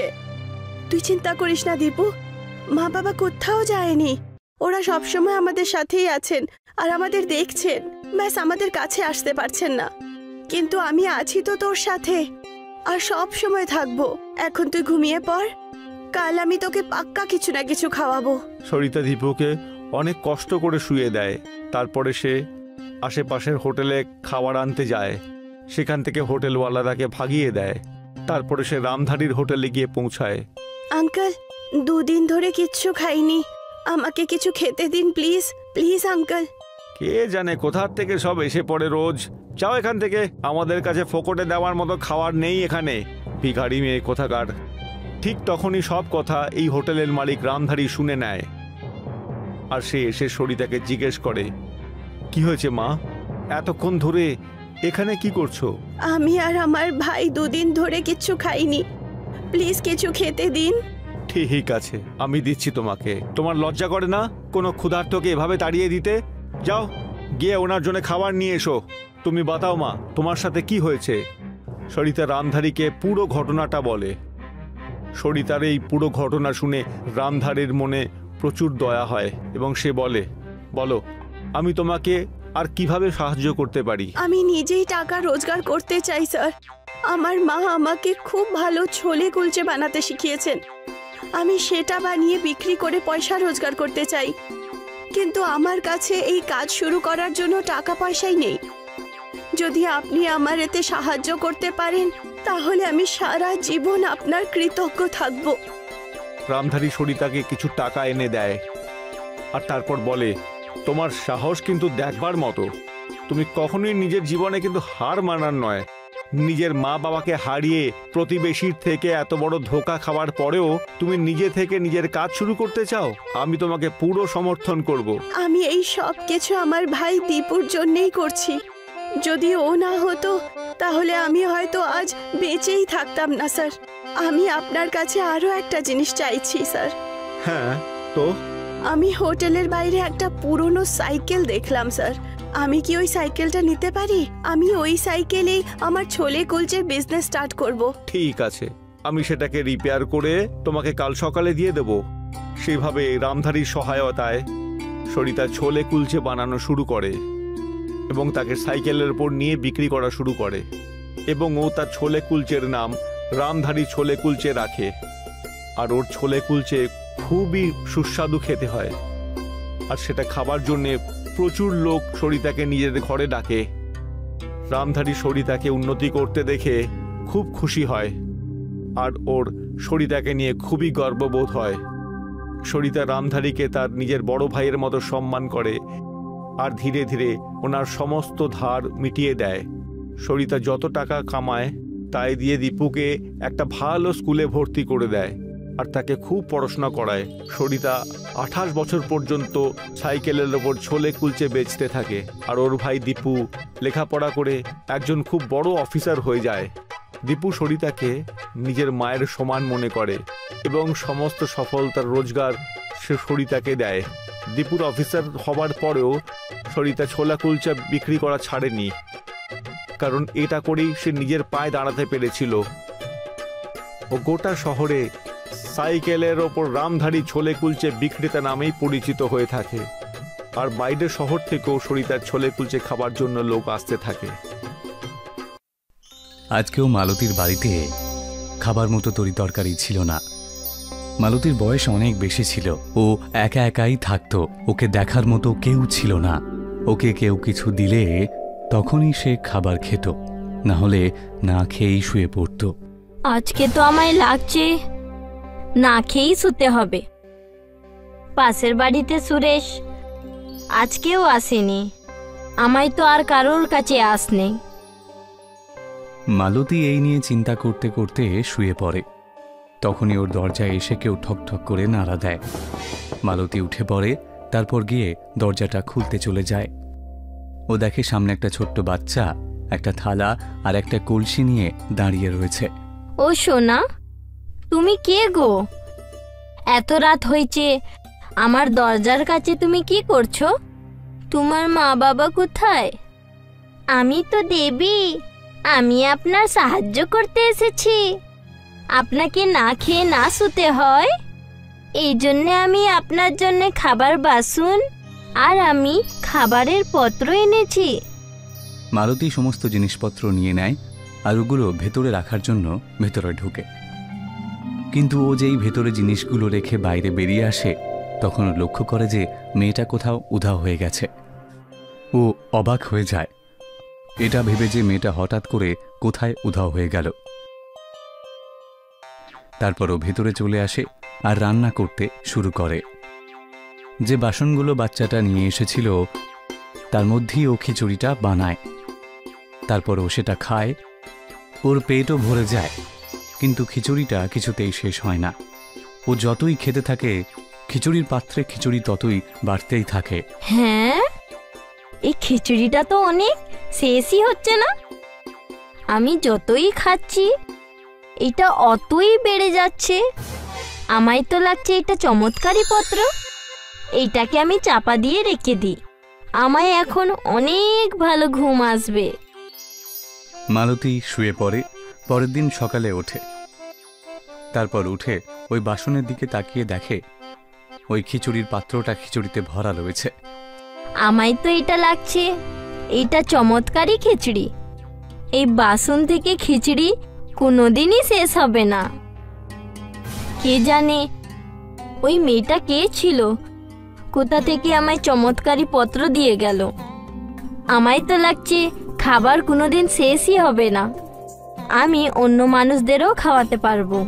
তুই চিন্তা করিস না দীপু, মা বাবা কোথাও যায়নি। ওরা সবসময় আমাদের সাথেই আছেন আর আমাদের দেখছেন, ব্যাস আমাদের কাছে আসতে পারছেন না। কিন্তু আমি আছি তো তোর সাথে, আর সব সময় থাকবো। এখন তুই ঘুমিয়ে পড়, কাল আমি তোকে পাক্কা কিছু না কিছু খাওয়াবো। সরিতা দীপুকে অনেক কষ্ট করে শুয়ে দেয়। তারপরে সে আশেপাশের হোটেলে খাবার আনতে যায়। সেখান থেকে হোটেলওয়ালা তাকে ভাগিয়ে দেয়। তারপরে সে রামধারীর হোটেলে গিয়ে পৌঁছায়। আঙ্কেল, 2 দিন ধরে কিচ্ছু খাইনি, আমাকে কিছু খেতে দিন প্লিজ, প্লিজ আঙ্কেল। কে জানে কোথার থেকে সব এসে পড়ে রোজ। যাও এখান থেকে, আমাদের কাছে ফোকটে দেওয়ার মতো খাবার নেই এখানে, ভিখারি মেয়ে কোথাকার। ঠিক তখনই সব কথা এই হোটেলের মালিক রামধারী শুনে নেয়। আর সে এসে সরিতাকে জিজ্ঞেস করে, কি হয়েছে মা, এতক্ষণ ধরে এখানে কি করছো? আমি আর আমার ভাই 2 দিন ধরে কিচ্ছু খাইনি, প্লিজ কিছু খেতে দিন। ঠিক আছে, আমি দিচ্ছি তোমাকে। তোমার লজ্জা করে না কোনো ক্ষুধার্তকে এভাবে তাড়িয়ে দিতে? যাও গিয়ে ওনার জন্য খাবার নিয়ে এসো। তুমি বাতাও মা, তোমার সাথে কি হয়েছে? সরিতা রামধারীকে পুরো ঘটনাটা বলে। সরিতার এই পুরো ঘটনা শুনে রামধারীর মনে প্রচুর দয়া হয় এবং সে বলে, বলো আমি তোমাকে আর কিভাবে সাহায্য করতে পারি? আমি নিজেই টাকা রোজগার করতে চাই স্যার। আমার মা আমাকে খুব ভালো ছোলে কুলচে বানাতে শিখিয়েছেন। আমি সেটা বানিয়ে বিক্রি করে পয়সা রোজগার করতে চাই, কিন্তু আমার কাছে এই কাজ শুরু করার জন্য টাকা পয়সাই নেই। যদি আপনি আমার এতে সাহায্য করতে পারেন তাহলে আমি সারা জীবন আপনার কৃতজ্ঞ থাকব। রামধারী সরিতাকে কিছু টাকা এনে দেয় আর তারপর বলে, তোমার সাহস কিন্তু দেখবার মতো। তুমি কখনোই নিজের জীবনে কিন্তু হার মানার নয়। নিজের মা বাবাকে হারিয়ে প্রতিবেশীর থেকে এত বড় ধোঁকা খাওয়ার পরেও তুমি নিজে থেকে নিজের কাজ শুরু করতে চাও। আমি তোমাকে পুরো সমর্থন করব। আমি এই সব কিছু আমার ভাই দীপুর জন্যই করছি। যদি ও না হতো তাহলে আমি হয়তো আজ বেঁচেই থাকতাম না স্যার। আমি আপনার কাছে আরো একটা জিনিস চাইছি স্যার। হ্যাঁ, তো? আমি হোটেলের বাইরে একটা পুরনো সাইকেল দেখলাম স্যার। আমি কি ওই সাইকেলটা নিতে পারি? আমি ওই সাইকেলেই আমার ছোলে কুলচের বিজনেস স্টার্ট করব। ঠিক আছে, আমি সেটাকে রিপেয়ার করে তোমাকে কাল সকালে দিয়ে দেব। সেভাবে রামধারীর সহায়তায় সরিতা ছোলে কুলচে বানানো শুরু করে এবং তাকে সাইকেলের উপর নিয়ে বিক্রি করা শুরু করে এবং ও তার ছোলে কুলচের নাম রামধারী ছোলে কুলচে রাখে। আর ওর ছোলে কুলচে খুবই সুস্বাদু খেতে হয় আর সেটা খাবার জন্যে প্রচুর লোক সরিতাকে নিজের ঘরে ডাকে। রামধারী সরিতাকে উন্নতি করতে দেখে খুব খুশি হয় আর ওর সরিতাকে নিয়ে খুবই গর্ববোধ হয়। সরিতা রামধারীকে তার নিজের বড় ভাইয়ের মতো সম্মান করে আর ধীরে ধীরে ওনার সমস্ত ধার মিটিয়ে দেয়। সরিতা যত টাকা কামায় তাই দিয়ে দীপুকে একটা ভালো স্কুলে ভর্তি করে দেয় আর তাকে খুব পড়াশোনা করায়। সরিতা 28 বছর পর্যন্ত সাইকেলের ওপর ছোলে কুলচে বেচতে থাকে আর ওর ভাই দীপু লেখাপড়া করে একজন খুব বড় অফিসার হয়ে যায়। দীপু সরিতাকে নিজের মায়ের সমান মনে করে এবং সমস্ত সফলতার রোজগার সে সরিতাকে দেয়। দীপুর অফিসার হবার পরেও সরিতা ছোলা কুলচা বিক্রি করা ছাড়েনি, কারণ এটা করেই সে নিজের পায়ে দাঁড়াতে পেরেছিল। ও গোটা শহরে সাইকেলের ওপর রামধারী ছোলে কুলচে বিক্রেতা নামেই পরিচিত হয়ে থাকে আর বাইরের শহর থেকেও সরিতার ছোলে কুলচে খাবার জন্য লোক আসতে থাকে। আজকেও মালতীর বাড়িতে খাবার মতো তরি তরকারি ছিল না। মালতীর বয়স অনেক বেশি ছিল। ও একা একাই থাকতো, ওকে দেখার মতো কেউ ছিল না। ওকে কেউ কিছু দিলে তখনই সে খাবার খেত, না হলে না খেয়েই শুয়ে পড়ত। আজকে তো আমায় লাগছে না খেয়েই শুতে হবে। পাশের বাড়িতে সুরেশ আজকেও আসেনি, আমায় তো আর কারোর কাছে আস নেই। মালতী এই নিয়ে চিন্তা করতে করতে শুয়ে পড়ে। তখনই ওর দরজায় এসে কেউ ঠকঠক করে নাড়া দেয়। মালতী উঠে পড়ে, তারপর গিয়ে দরজাটা খুলতে চলে যায়। ও দেখে সামনে একটা ছোট্ট বাচ্চা একটা থালা আর একটা কলসি নিয়ে দাঁড়িয়ে রয়েছে। ও সোনা, তুমি কে গো? এত রাত হয়েছে, আমার দরজার কাছে তুমি কি করছো? তোমার মা বাবা কোথায়? আমি তো দেবী, আমি আপনার সাহায্য করতে এসেছি। আপনাকে না খেয়ে না শুতে হয়, এই জন্যে আমি আপনার জন্য খাবার বাসন আর আমি খাবারের পত্র এনেছি। মালতী সমস্ত জিনিসপত্র নিয়ে নেয় আর ওগুলো ভেতরে রাখার জন্য ভেতরে ঢুকে। কিন্তু ও যেই ভেতরে জিনিসগুলো রেখে বাইরে বেরিয়ে আসে, তখন ও লক্ষ্য করে যে মেয়েটা কোথাও উধাও হয়ে গেছে। ও অবাক হয়ে যায়, এটা ভেবে যে মেয়েটা হঠাৎ করে কোথায় উধাও হয়ে গেল। তারপর ও ভেতরে চলে আসে আর রান্না করতে শুরু করে। যে বাসনগুলো বাচ্চাটা নিয়ে এসেছিল তার মধ্যেই ও খিচুড়িটা বানায়। তারপর ও সেটা খায়, ওর পেটও ভরে যায়, কিন্তু খিচুড়িটা কিছুতেই শেষ হয় না। ও যতই খেতে থাকে খিচুড়ির পাত্রে খিচুড়ি ততই বাড়তেই থাকে। হ্যাঁ, এই খিচুড়িটা তো অনেক, শেষই হচ্ছে না। আমি যতই খাচ্ছি এটা অতই বেড়ে যাচ্ছে। আমায় তো লাগছে এটা চমৎকারী পত্র, এইটাকে আমি চাপা দিয়ে রেখে দিই, আমায় এখন অনেক ভালো ঘুম আসবে। মালতী শুয়ে পড়ে। পরের দিন সকালে ওঠে, তারপর উঠে ওই বাসনের দিকে তাকিয়ে দেখে ওই খিচুড়ির পাত্রটা খিচুড়িতে ভরা রয়েছে। আমায় তো এটা লাগছে এটা চমৎকারী খিচুড়ি, এই বাসন থেকে খিচুড়ি কোনোদিনই শেষ হবে না। কে জানে ওই মেয়েটা কে ছিল, কোথা থেকে আমায় চমৎকারী পত্র দিয়ে গেল। আমায় তো লাগছে খাবার কোনোদিন শেষই হবে না, আমি অন্য মানুষদেরও খাওয়াতে পারবো।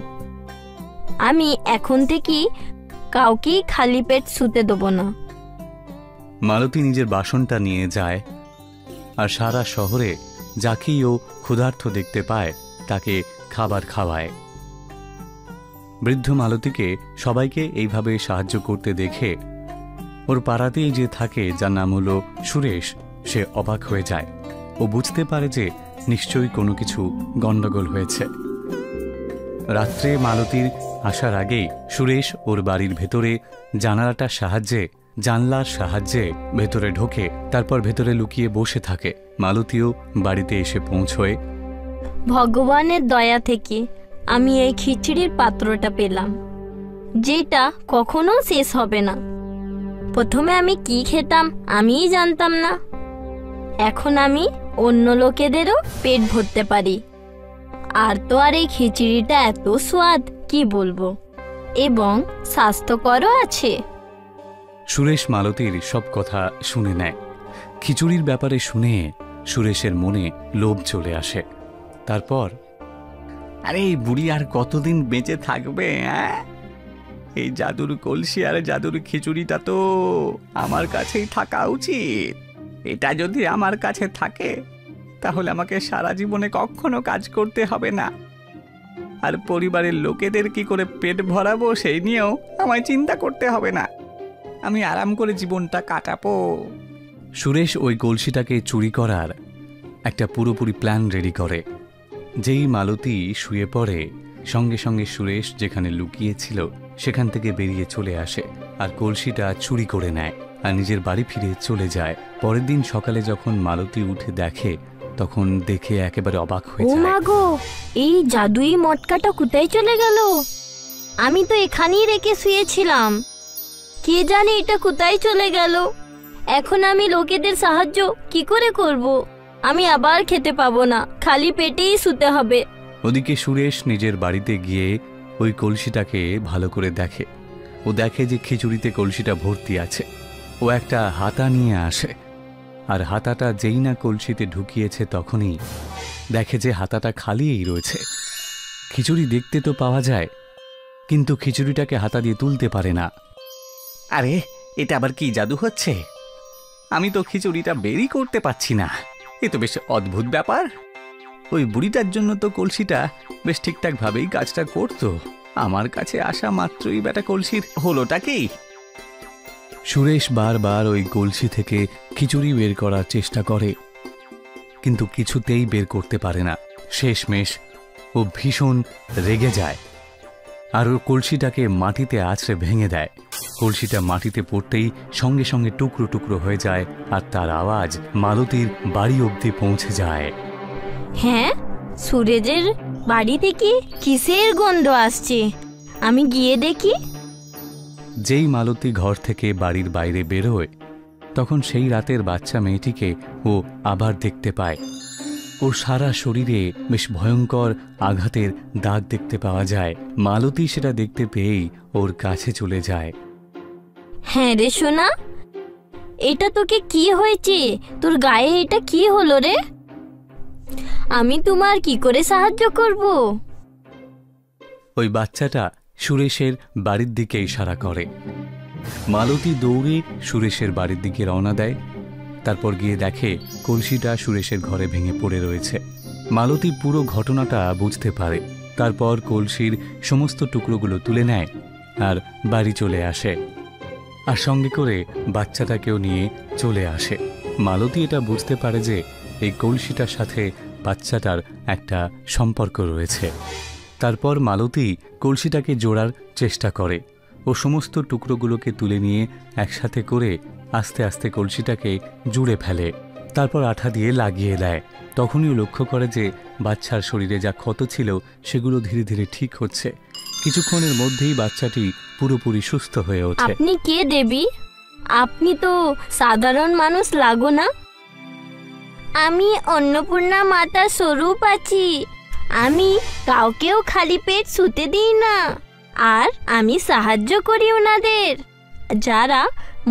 আমি এখন থেকেই কাউকেই খালি পেট শুতে দেবো না। মালতী নিজের বাসনটা নিয়ে যায় আর সারা শহরে যাকেই ও ক্ষুধার্ত দেখতে পায় তাকে খাবার খাওয়ায়। বৃদ্ধ মালতীকে সবাইকে এইভাবে সাহায্য করতে দেখে ওর পাড়াতেই যে থাকে, যার নাম হলো সুরেশ, সে অবাক হয়ে যায়। ও বুঝতে পারে যে নিশ্চয়ই কোনো কিছু গন্ডগোল হয়েছে। রাত্রে মালতীর আসার আগেই সুরেশ ওর বাড়ির ভেতরে জানলার সাহায্যে ভেতরে ঢোকে, তারপর ভেতরে লুকিয়ে বসে থাকে। মালতীও বাড়িতে এসে পৌঁছয়। ভগবানের দয়া থেকে আমি এই খিচুড়ির পাত্রটা পেলাম, যেটা কখনো শেষ হবে না। প্রথমে আমি কি খেতাম আমিই জানতাম না, এখন আমি অন্য লোকেদেরও পেট ভরতে পারি। আর তো আর এই খিচুড়িটা এত স্বাদ কি বলবো, এবং স্বাস্থ্যকরও আছে। সুরেশ মালতীর সব কথা শুনে নেয়। খিচুড়ির ব্যাপারে শুনে সুরেশের মনে লোভ চলে আসে। তারপর, আরে এই বুড়ি আর কতদিন বেঁচে থাকবে? এই জাদুর কলসি আর জাদুর খিচুড়িটা তো আমার কাছেই থাকা উচিত। এটা যদি আমার কাছে থাকে তাহলে আমাকে সারা জীবনে কখনো কাজ করতে হবে না, আর পরিবারের লোকেদের কি করে পেট ভরাবো সেই নিয়েও আমায় চিন্তা করতে হবে না। আমি আরাম করে জীবনটা কাটাবো। সুরেশ ওই কলসিটাকে চুরি করার একটা পুরোপুরি প্ল্যান রেডি করে। যেই মালতী শুয়ে পড়ে, সঙ্গে সঙ্গে সুরেশ যেখানে লুকিয়েছিল সেখান থেকে বেরিয়ে চলে আসে আর কলসিটা চুরি করে নেয় আর নিজের বাড়ি ফিরে চলে যায়। পরের দিন সকালে যখন মালতী উঠে দেখে, তখন দেখে একেবারে অবাক হয়ে যায়। ও মা গো, এই জাদুই মটকাটা কোথায় চলে গেল? আমি তো এখানেই রেখে শুয়েছিলাম, কে জানে এটা কোথায় চলে গেল। এখন আমি লোকেদের সাহায্য কি করে করব? আমি আবার খেতে পাবো না, খালি পেটেই শুতে হবে। ওদিকে সুরেশ নিজের বাড়িতে গিয়ে ওই কলসিটাকে ভালো করে দেখে। ও দেখে যে খিচুড়িতে কলসিটা ভর্তি আছে। ও একটা হাতা নিয়ে আসে, আর হাতাটা যেই না কলসিতে ঢুকিয়েছে তখনই দেখে যে হাতাটা খালিই রয়েছে। খিচুড়ি দেখতে তো পাওয়া যায়, কিন্তু খিচুড়িটাকে হাতা দিয়ে তুলতে পারে না। আরে, এটা আবার কি জাদু হচ্ছে? আমি তো খিচুড়িটা বেরই করতে পারছি না। এ তো বেশ অদ্ভুত ব্যাপার। ওই বুড়িটার জন্য তো কলসিটা বেশ ঠিকঠাকভাবেই কাজটা করতো। আমার কাছে আসা মাত্রই বেটা কলসির হলোটা কি? সুরেশ বারবার ওই কলসি থেকে খিচুড়ি বের করার চেষ্টা করে, কিন্তু কিছুতেই বের করতে পারে না। শেষমেশ ও ভীষণ রেগে যায় আর ওর কলসিটাকে মাটিতে আছড়ে ভেঙে দেয়। কলসিটা মাটিতে পড়তেই সঙ্গে সঙ্গে টুকরো টুকরো হয়ে যায়, আর তার আওয়াজ মালতীর বাড়ি অবধি পৌঁছে যায়। হ্যাঁ, সুরেজের বাড়ি থেকে কিসের গন্ধ আসছে? আমি গিয়ে দেখি। যেই মালতী ঘর থেকে বাড়ির বাইরে বেরোয়, তখন সেই রাতের বাচ্চা মেয়েটিকে ও আবার দেখতে পায়। ওর সারা শরীরে বেশ ভয়ঙ্কর আঘাতের দাগ দেখতে পাওয়া যায়। মালতী সেটা দেখতে পেয়েই ওর কাছে চলে যায়। হ্যাঁ রে সোনা, এটা তোকে কি হয়েছে? তোর গায়ে এটা কি হলো রে? আমি তোমার কি করে সাহায্য করব? ওই বাচ্চাটা সুরেশের বাড়ির দিকে ইশারা করে। মালতী দৌড়ে সুরেশের বাড়ির দিকে রওনা দেয়। তারপর গিয়ে দেখে কলসিটা সুরেশের ঘরে ভেঙে পড়ে রয়েছে। মালতী পুরো ঘটনাটা বুঝতে পারে। তারপর কলসির সমস্ত টুকরোগুলো তুলে নেয় আর বাড়ি চলে আসে, আর সঙ্গে করে বাচ্চাটাকেও নিয়ে চলে আসে। মালতী এটা বুঝতে পারে যে এই কলসিটার সাথে বাচ্চাটার একটা সম্পর্ক রয়েছে। তারপর মালতী কলসিটাকে জোড়ার চেষ্টা করে। ও সমস্ত টুকরোগুলোকে তুলে নিয়ে একসাথে করে আস্তে আস্তে কলসিটাকে জুড়ে ফেলে। তারপর আঠা দিয়ে লাগিয়ে দেয়। তখনই লক্ষ্য করে যে বাচ্চার শরীরে যা ক্ষত ছিল সেগুলো ধীরে ধীরে ঠিক হচ্ছে। কিছুক্ষণের মধ্যেই বাচ্চাটি পুরোপুরি সুস্থ হয়ে ওঠে। আপনি কে দেবী? আপনি তো সাধারণ মানুষ লাগো না। আমি অন্নপূর্ণা মাতার স্বরূপ আছি। আমি কাউকেও খালি পেট শুতে দিই না, আর আমি সাহায্য করি ওনাদের। যারা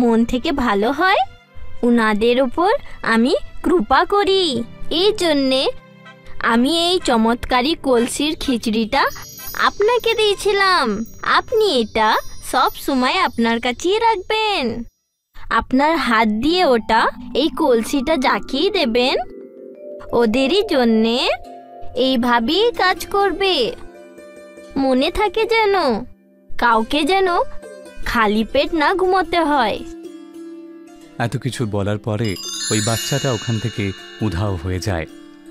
মন থেকে ভালো হয় ওনাদের উপর আমি কৃপা করি। এই জন্যে আমি এই চমৎকারী কলসির খিচুড়িটা আপনাকে দিয়েছিলাম। আপনি এটা সব সময় আপনার কাছেই রাখবেন। আপনার হাত দিয়ে ওটা এই কলসিটা জাকিয়ে দেবেন। ওদেরই জন্যে এইভাবেই কাজ করবে। মনে থাকে যেন কাউকে যেন খালি পেট না ঘুমোতে হয়। এত কিছু বলার পরে ওই বাচ্চাটা ওখান থেকে উধাও হয়ে যায়।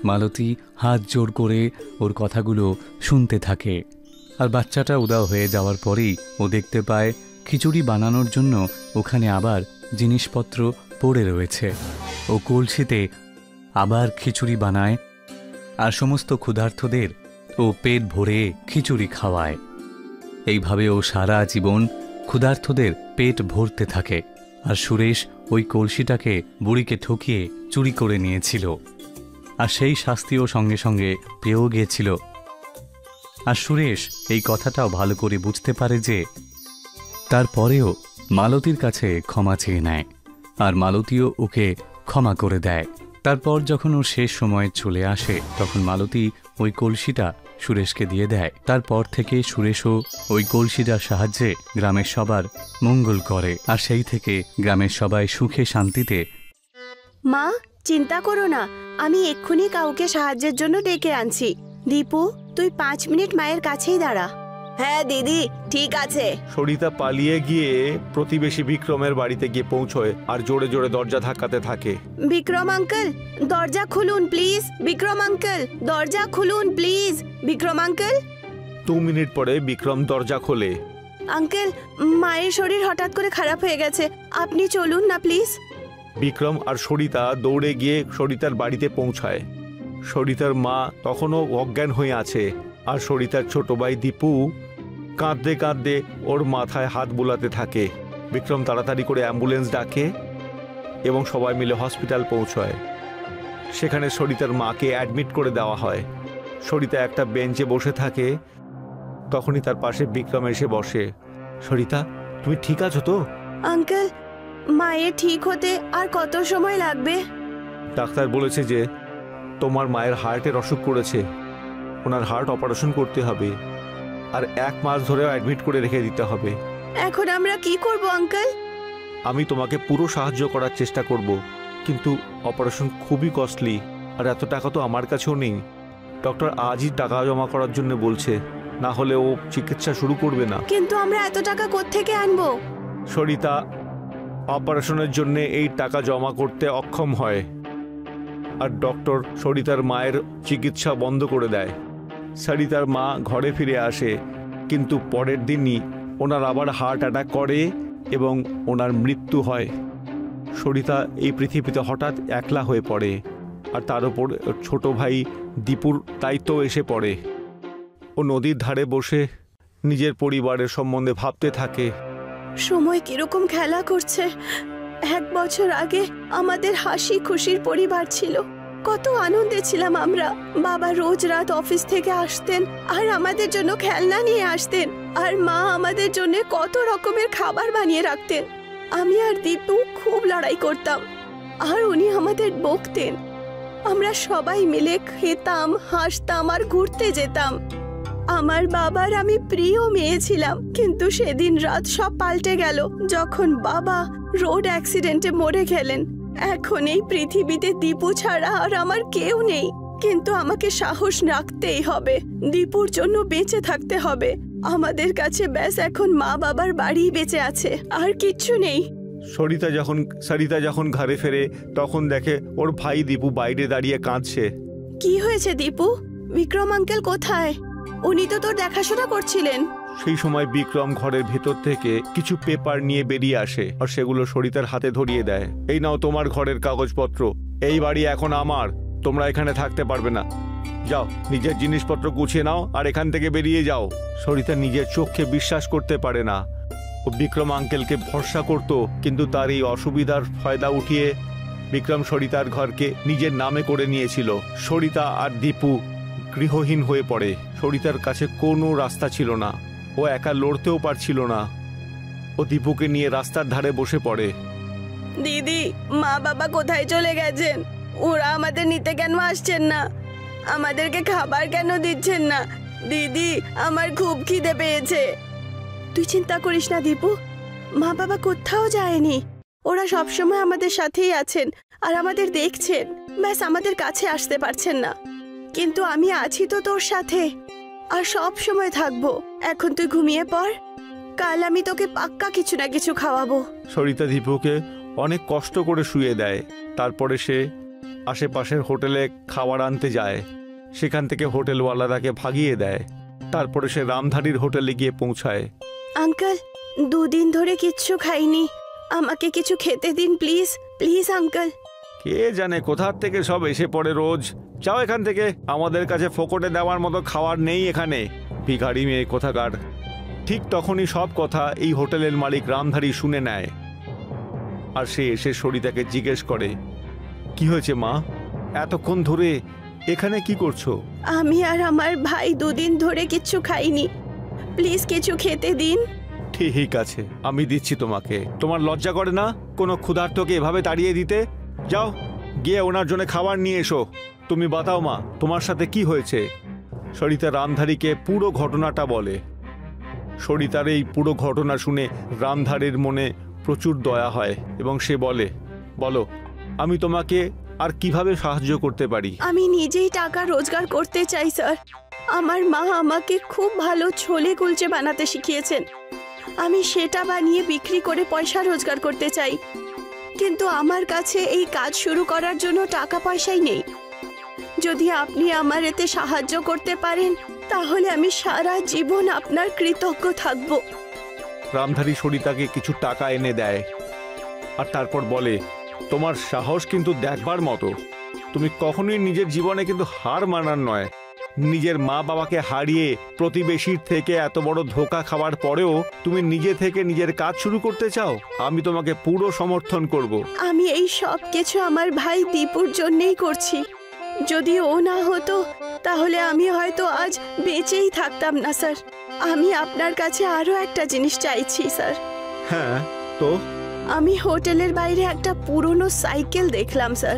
মালতী হাত জোর করে ওর কথাগুলো শুনতে থাকে। আর বাচ্চাটা উধাও হয়ে যাওয়ার পরেই ও দেখতে পায় খিচুড়ি বানানোর জন্য ওখানে আবার জিনিসপত্র পড়ে রয়েছে। ও কলসিতে আবার খিচুড়ি বানায় আর সমস্ত ক্ষুধার্তদের ও পেট ভরে খিচুড়ি খাওয়ায়। এইভাবে ও সারা জীবন ক্ষুধার্তদের পেট ভরতে থাকে। আর সুরেশ ওই কলসিটাকে বুড়িকে ঠকিয়ে চুরি করে নিয়েছিল, আর সেই শাস্তিও সঙ্গে সঙ্গে পেয়েও গিয়েছিল। আর সুরেশ এই কথাটাও ভালো করে বুঝতে পারে যে তারপরেও মালতীর কাছে ক্ষমা চেয়ে নেয়, আর মালতীও ওকে ক্ষমা করে দেয়। তারপর যখন ও শেষ সময় চলে আসে তখন মালতী ওই কলসিটা সুরেশকে দিয়ে দেয়। তারপর থেকে সুরেশও ওই কলসিটার সাহায্যে গ্রামের সবার মঙ্গল করে, আর সেই থেকে গ্রামের সবাই সুখে শান্তিতে। মা, চিন্তা করো না, আমি এক্ষুনি কাউকে সাহায্যের জন্য ডেকে আনছি। দীপু, তুই 5 মিনিট মায়ের কাছেই দাঁড়া। হ্যাঁ দিদি, ঠিক আছে। সরিতা পালিয়ে গিয়ে প্রতিবেশী বিক্রমের বাড়িতে গিয়ে পৌঁছয় আর জোরে জোরে দরজা ধাক্কাতে থাকে। বিক্রম আঙ্কেল, দরজা খুলুন প্লিজ। বিক্রম আঙ্কেল, দরজা খুলুন প্লিজ। বিক্রম আঙ্কেল। 2 মিনিট পরে বিক্রম দরজা খোলে। আঙ্কেল, মায়ের শরীর হঠাৎ করে খারাপ হয়ে গেছে, আপনি চলুন না প্লিজ। বিক্রম আর সরিতা দৌড়ে গিয়ে সরিতার বাড়িতে পৌঁছায়। সরিতার মা তখনও অজ্ঞান হয়ে আছে, আর সরিতার ছোট ভাই দীপু কাঁদতে কাঁদতে ওর মাথায় হাত বুলাতে থাকে। বিক্রম তাড়াতাড়ি করে অ্যাম্বুলেন্স ডাকে এবং সবাই মিলে হসপিটাল পৌঁছায়। সেখানে সরিতার মাকে অ্যাডমিট করে দেওয়া হয়। সরিতা একটা বেঞ্চে বসে থাকে তখনই তার পাশে বিক্রম এসে বসে। সরিতা, তুমি ঠিক আছো তো? আঙ্কেল, মায়ের ঠিক হতে আর কত সময় লাগবে? ডাক্তার বলেছে যে তোমার মায়ের হার্টের অসুখ করেছে, ওনার হার্ট অপারেশন করতে হবে, আর 1 মাস ধরেও অ্যাডমিট করে রেখে দিতে হবে। এখন আমরা কি করব আঙ্কেল? আমি তোমাকে পুরো সাহায্য করার চেষ্টা করব, কিন্তু অপারেশন খুবই কস্টলি, আর এত টাকা তো আমার কাছেও নেই। ডক্টর আজই টাকা জমা করার জন্য বলছে, না হলে ও চিকিৎসা শুরু করবে না। কিন্তু আমরা এত টাকা কোত্থেকে আনবো? সরিতা অপারেশনের জন্য এই টাকা জমা করতে অক্ষম হয়, আর ডক্টর সরিতার মায়ের চিকিৎসা বন্ধ করে দেয়। সরিতার মা ঘরে ফিরে আসে, কিন্তু পরের দিনই ওনার আবার হার্ট অ্যাটাক করে এবং ওনার মৃত্যু হয়। সরিতা এই পৃথিবীতে হঠাৎ একলা হয়ে পড়ে, আর তার উপর ছোট ভাই দীপুর দায়িত্ব এসে পড়ে। ও নদীর ধারে বসে নিজের পরিবারের সম্বন্ধে ভাবতে থাকে। সময় কিরকম খেলা করছে। 1 বছর আগে আমাদের হাসি খুশির পরিবার ছিল, কত আনন্দে ছিলাম আমরা। বাবা রোজ রাত অফিস থেকে আসতেন আর আমাদের জন্য খেলনা নিয়ে আসতেন, আর মা আমাদের জন্য কত রকমের খাবার বানিয়ে রাখতেন। আমি আর দীপু খুব লড়াই করতাম, আর উনি আমাদের বকতেন। আমরা সবাই মিলে খেতাম, হাসতাম আর ঘুরতে যেতাম। আমার বাবার আমি প্রিয় মেয়ে ছিলাম, কিন্তু সেদিন রাত সব পাল্টে গেল যখন বাবা রোড অ্যাক্সিডেন্টে মরে গেলেন। এখন এই পৃথিবীতে দীপু ছাড়া আর আমার কেউ নেই, কিন্তু আমাকে সাহস রাখতেই হবে। দীপুর জন্য বেঁচে থাকতে হবে। আমাদের কাছে ব্যাস এখন মা বাবার বাড়ি বেঁচে আছে, আর কিচ্ছু নেই। সরিতা যখন ঘরে ফেরে তখন দেখে ওর ভাই দীপু বাইরে দাঁড়িয়ে কাঁদছে। কি হয়েছে দীপু? বিক্রম আঙ্কেল কোথায়? উনি তো তোর দেখাশোনা করছিলেন। সেই সময় বিক্রম ঘরের ভেতর থেকে কিছু পেপার নিয়ে বেরিয়ে আসে, আর সেগুলো সরিতার হাতে ধরিয়ে দেয়। এই নাও তোমার ঘরের কাগজপত্র, এই বাড়ি এখন আমার, তোমরা এখানে থাকতে পারবে না। যাও, নিজের জিনিসপত্র গুছিয়ে নাও আর এখান থেকে বেরিয়ে যাও। সরিতা নিজের চোখকে বিশ্বাস করতে পারে না। ও বিক্রম আঙ্কেলকে ভরসা করত, কিন্তু তার এই অসুবিধার ফায়দা উঠিয়ে বিক্রম সরিতার ঘরকে নিজের নামে করে নিয়েছিল। সরিতা আর দীপু গৃহহীন হয়ে পড়ে। সরিতার কাছে কোনো রাস্তা ছিল না, ও একা লড়তেও পারছিল না। ও দীপুকে নিয়ে রাস্তার ধারে বসে পড়ে। দিদি, মা বাবা কোথায় চলে গেছেন? ওরা আমাদের নিতে কেন আসছেন না? আমাদেরকে খাবার কেন দিচ্ছেন না? দিদি, আমার খুব খিদে পেয়েছে। তুই চিন্তা করিস না দীপু, মা বাবা কোথাও যায়নি। ওরা সবসময় আমাদের সাথেই আছেন আর আমাদের দেখছেন, ব্যাস আমাদের কাছে আসতে পারছেন না। কিন্তু আমি আছি তো তোর সাথে, আর সব সময় থাকবো। এখন তুই ঘুমিয়ে পড়, কাল আমি তোকে পাক্কা কিছু না কিছু খাওয়াবো। সরিতা দীপুকে অনেক কষ্ট করে শুয়ে দেয়। তারপরে সে আশেপাশের হোটেলে খাবার আনতে যায়। সেখান থেকে হোটেলওয়ালা তাকে ভাগিয়ে দেয়। তারপরে সে রামধারীর হোটেলে গিয়ে পৌঁছায়। আঙ্কেল, 2 দিন ধরে কিচ্ছু খাইনি, আমাকে কিছু খেতে দিন প্লিজ, প্লিজ আঙ্কেল। কে জানে কোথার থেকে সব এসে পড়ে রোজ। যাও এখান থেকে, আমাদের কাছে ফোকটে দেওয়ার মতো খাবার নেই এখানে, ভিখারি মেয়ে কোথাকার। ঠিক তখনই সব কথা এই হোটেলের মালিক রামধারী শুনে নেয়, আর সে এসে সরিতাকে জিজ্ঞেস করে, কি হয়েছে মা, এতক্ষণ ধরে এখানে কি করছো? আমি আর আমার ভাই 2 দিন ধরে কিচ্ছু খাইনি, প্লিজ কিছু খেতে দিন। ঠিক আছে, আমি দিচ্ছি তোমাকে। তোমার লজ্জা করে না কোনো ক্ষুধার্তকে এভাবে তাড়িয়ে দিতে? যাও গিয়ে ওনার জন্য খাবার নিয়ে এসো। তুমি বাতাও মা, তোমার সাথে কি হয়েছে? সরিতা রামধারীকে পুরো ঘটনাটা বলে। সরিতার এই পুরো ঘটনা শুনে রামধারীর মনে প্রচুর দয়া হয় এবং সে বলে, বলো আমি তোমাকে আর কিভাবে সাহায্য করতে পারি? আমি নিজেই টাকা রোজগার করতে চাই স্যার। আমার মা আমাকে খুব ভালো ছোলে কুলচে বানাতে শিখিয়েছেন। আমি সেটা বানিয়ে বিক্রি করে পয়সা রোজগার করতে চাই, কিন্তু আমার কাছে এই কাজ শুরু করার জন্য টাকা পয়সাই নেই। যদি আপনি আমার এতে সাহায্য করতে পারেন তাহলে আমি সারা জীবন আপনার কৃতজ্ঞ থাকব। রামধারী সরিতাকে কিছু টাকা এনে দেয়, আর তারপর বলে, তোমার সাহস কিন্তু দেখবার মতো। তুমি কখনোই নিজের জীবনে কিন্তু হার মানার নয়। নিজের মা বাবাকে হারিয়ে প্রতিবেশীর থেকে এত বড় ধোঁকা খাওয়ার পরেও তুমি নিজে থেকে নিজের কাজ শুরু করতে চাও। আমি তোমাকে পুরো সমর্থন করব। আমি এই সব কিছু আমার ভাই দীপুর জন্যই করছি। যদি ও না হতো তাহলে আমি হয়তো আজ বেঁচেই থাকতাম না স্যার। আমি আপনার কাছে আরো একটা জিনিস চাইছি স্যার। হ্যাঁ, তো আমি হোটেলের বাইরে একটা পুরনো সাইকেল দেখলাম স্যার।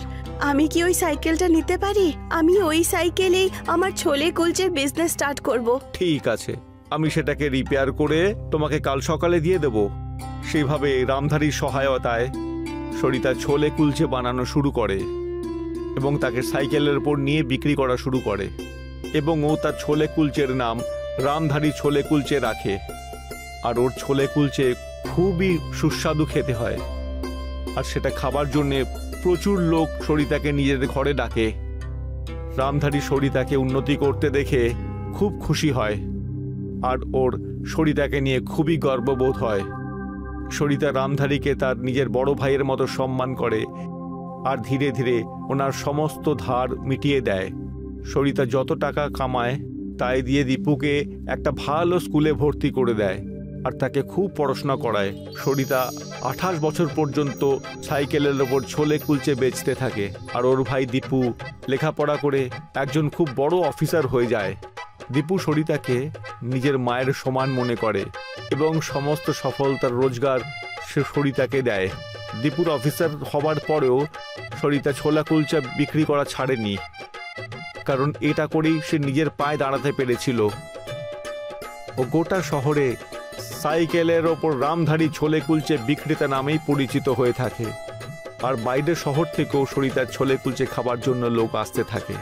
আমি কি ওই সাইকেলটা নিতে পারি? আমি ওই সাইকেলেই আমার ছোলে কুলচের বিজনেস স্টার্ট করব। ঠিক আছে, আমি সেটাকে রিপেয়ার করে তোমাকে কাল সকালে দিয়ে দেব। সেইভাবে রামধারীর সহায়তায় সরিতা ছোলে কুলচে বানানো শুরু করে এবং তাকে সাইকেলের উপর নিয়ে বিক্রি করা শুরু করে এবং ও তার ছোলে কুলচের নাম রামধারী ছোলে কুলচে রাখে। আর ওর ছোলে কুলচে খুবই সুস্বাদু খেতে হয়, আর সেটা খাবার জন্যে প্রচুর লোক সরিতাকে নিজের ঘরে ডাকে। রামধারী সরিতাকে উন্নতি করতে দেখে খুব খুশি হয়, আর ওর সরিতাকে নিয়ে খুবই গর্ববোধ হয়। সরিতা রামধারীকে তার নিজের বড় ভাইয়ের মতো সম্মান করে আর ধীরে ধীরে ওনার সমস্ত ধার মিটিয়ে দেয়। সরিতা যত টাকা কামায় তাই দিয়ে দীপুকে একটা ভালো স্কুলে ভর্তি করে দেয় আর তাকে খুব পড়াশোনা করায়। সরিতা 28 বছর পর্যন্ত সাইকেলের ওপর ছোলে কুলচে বেচতে থাকে, আর ওর ভাই দীপু লেখাপড়া করে একজন খুব বড় অফিসার হয়ে যায়। দীপু সরিতাকে নিজের মায়ের সমান মনে করে এবং সমস্ত সফলতার রোজগার সে সরিতাকে দেয়। দীপুর অফিসার হবার পরেও সরিতা ছোলা কুলচা বিক্রি করা ছাড়েনি, কারণ এটা করেই সে নিজের পায়ে দাঁড়াতে পেরেছিল। ও গোটা শহরে সাইকেলের ওপর রামধারী ছোলে কুলচে বিক্রেতা নামেই পরিচিত হয়ে থাকে, আর বাইরের শহর থেকেও সরিতার ছোলে কুলচে খাবার জন্য লোক আসতে থাকে।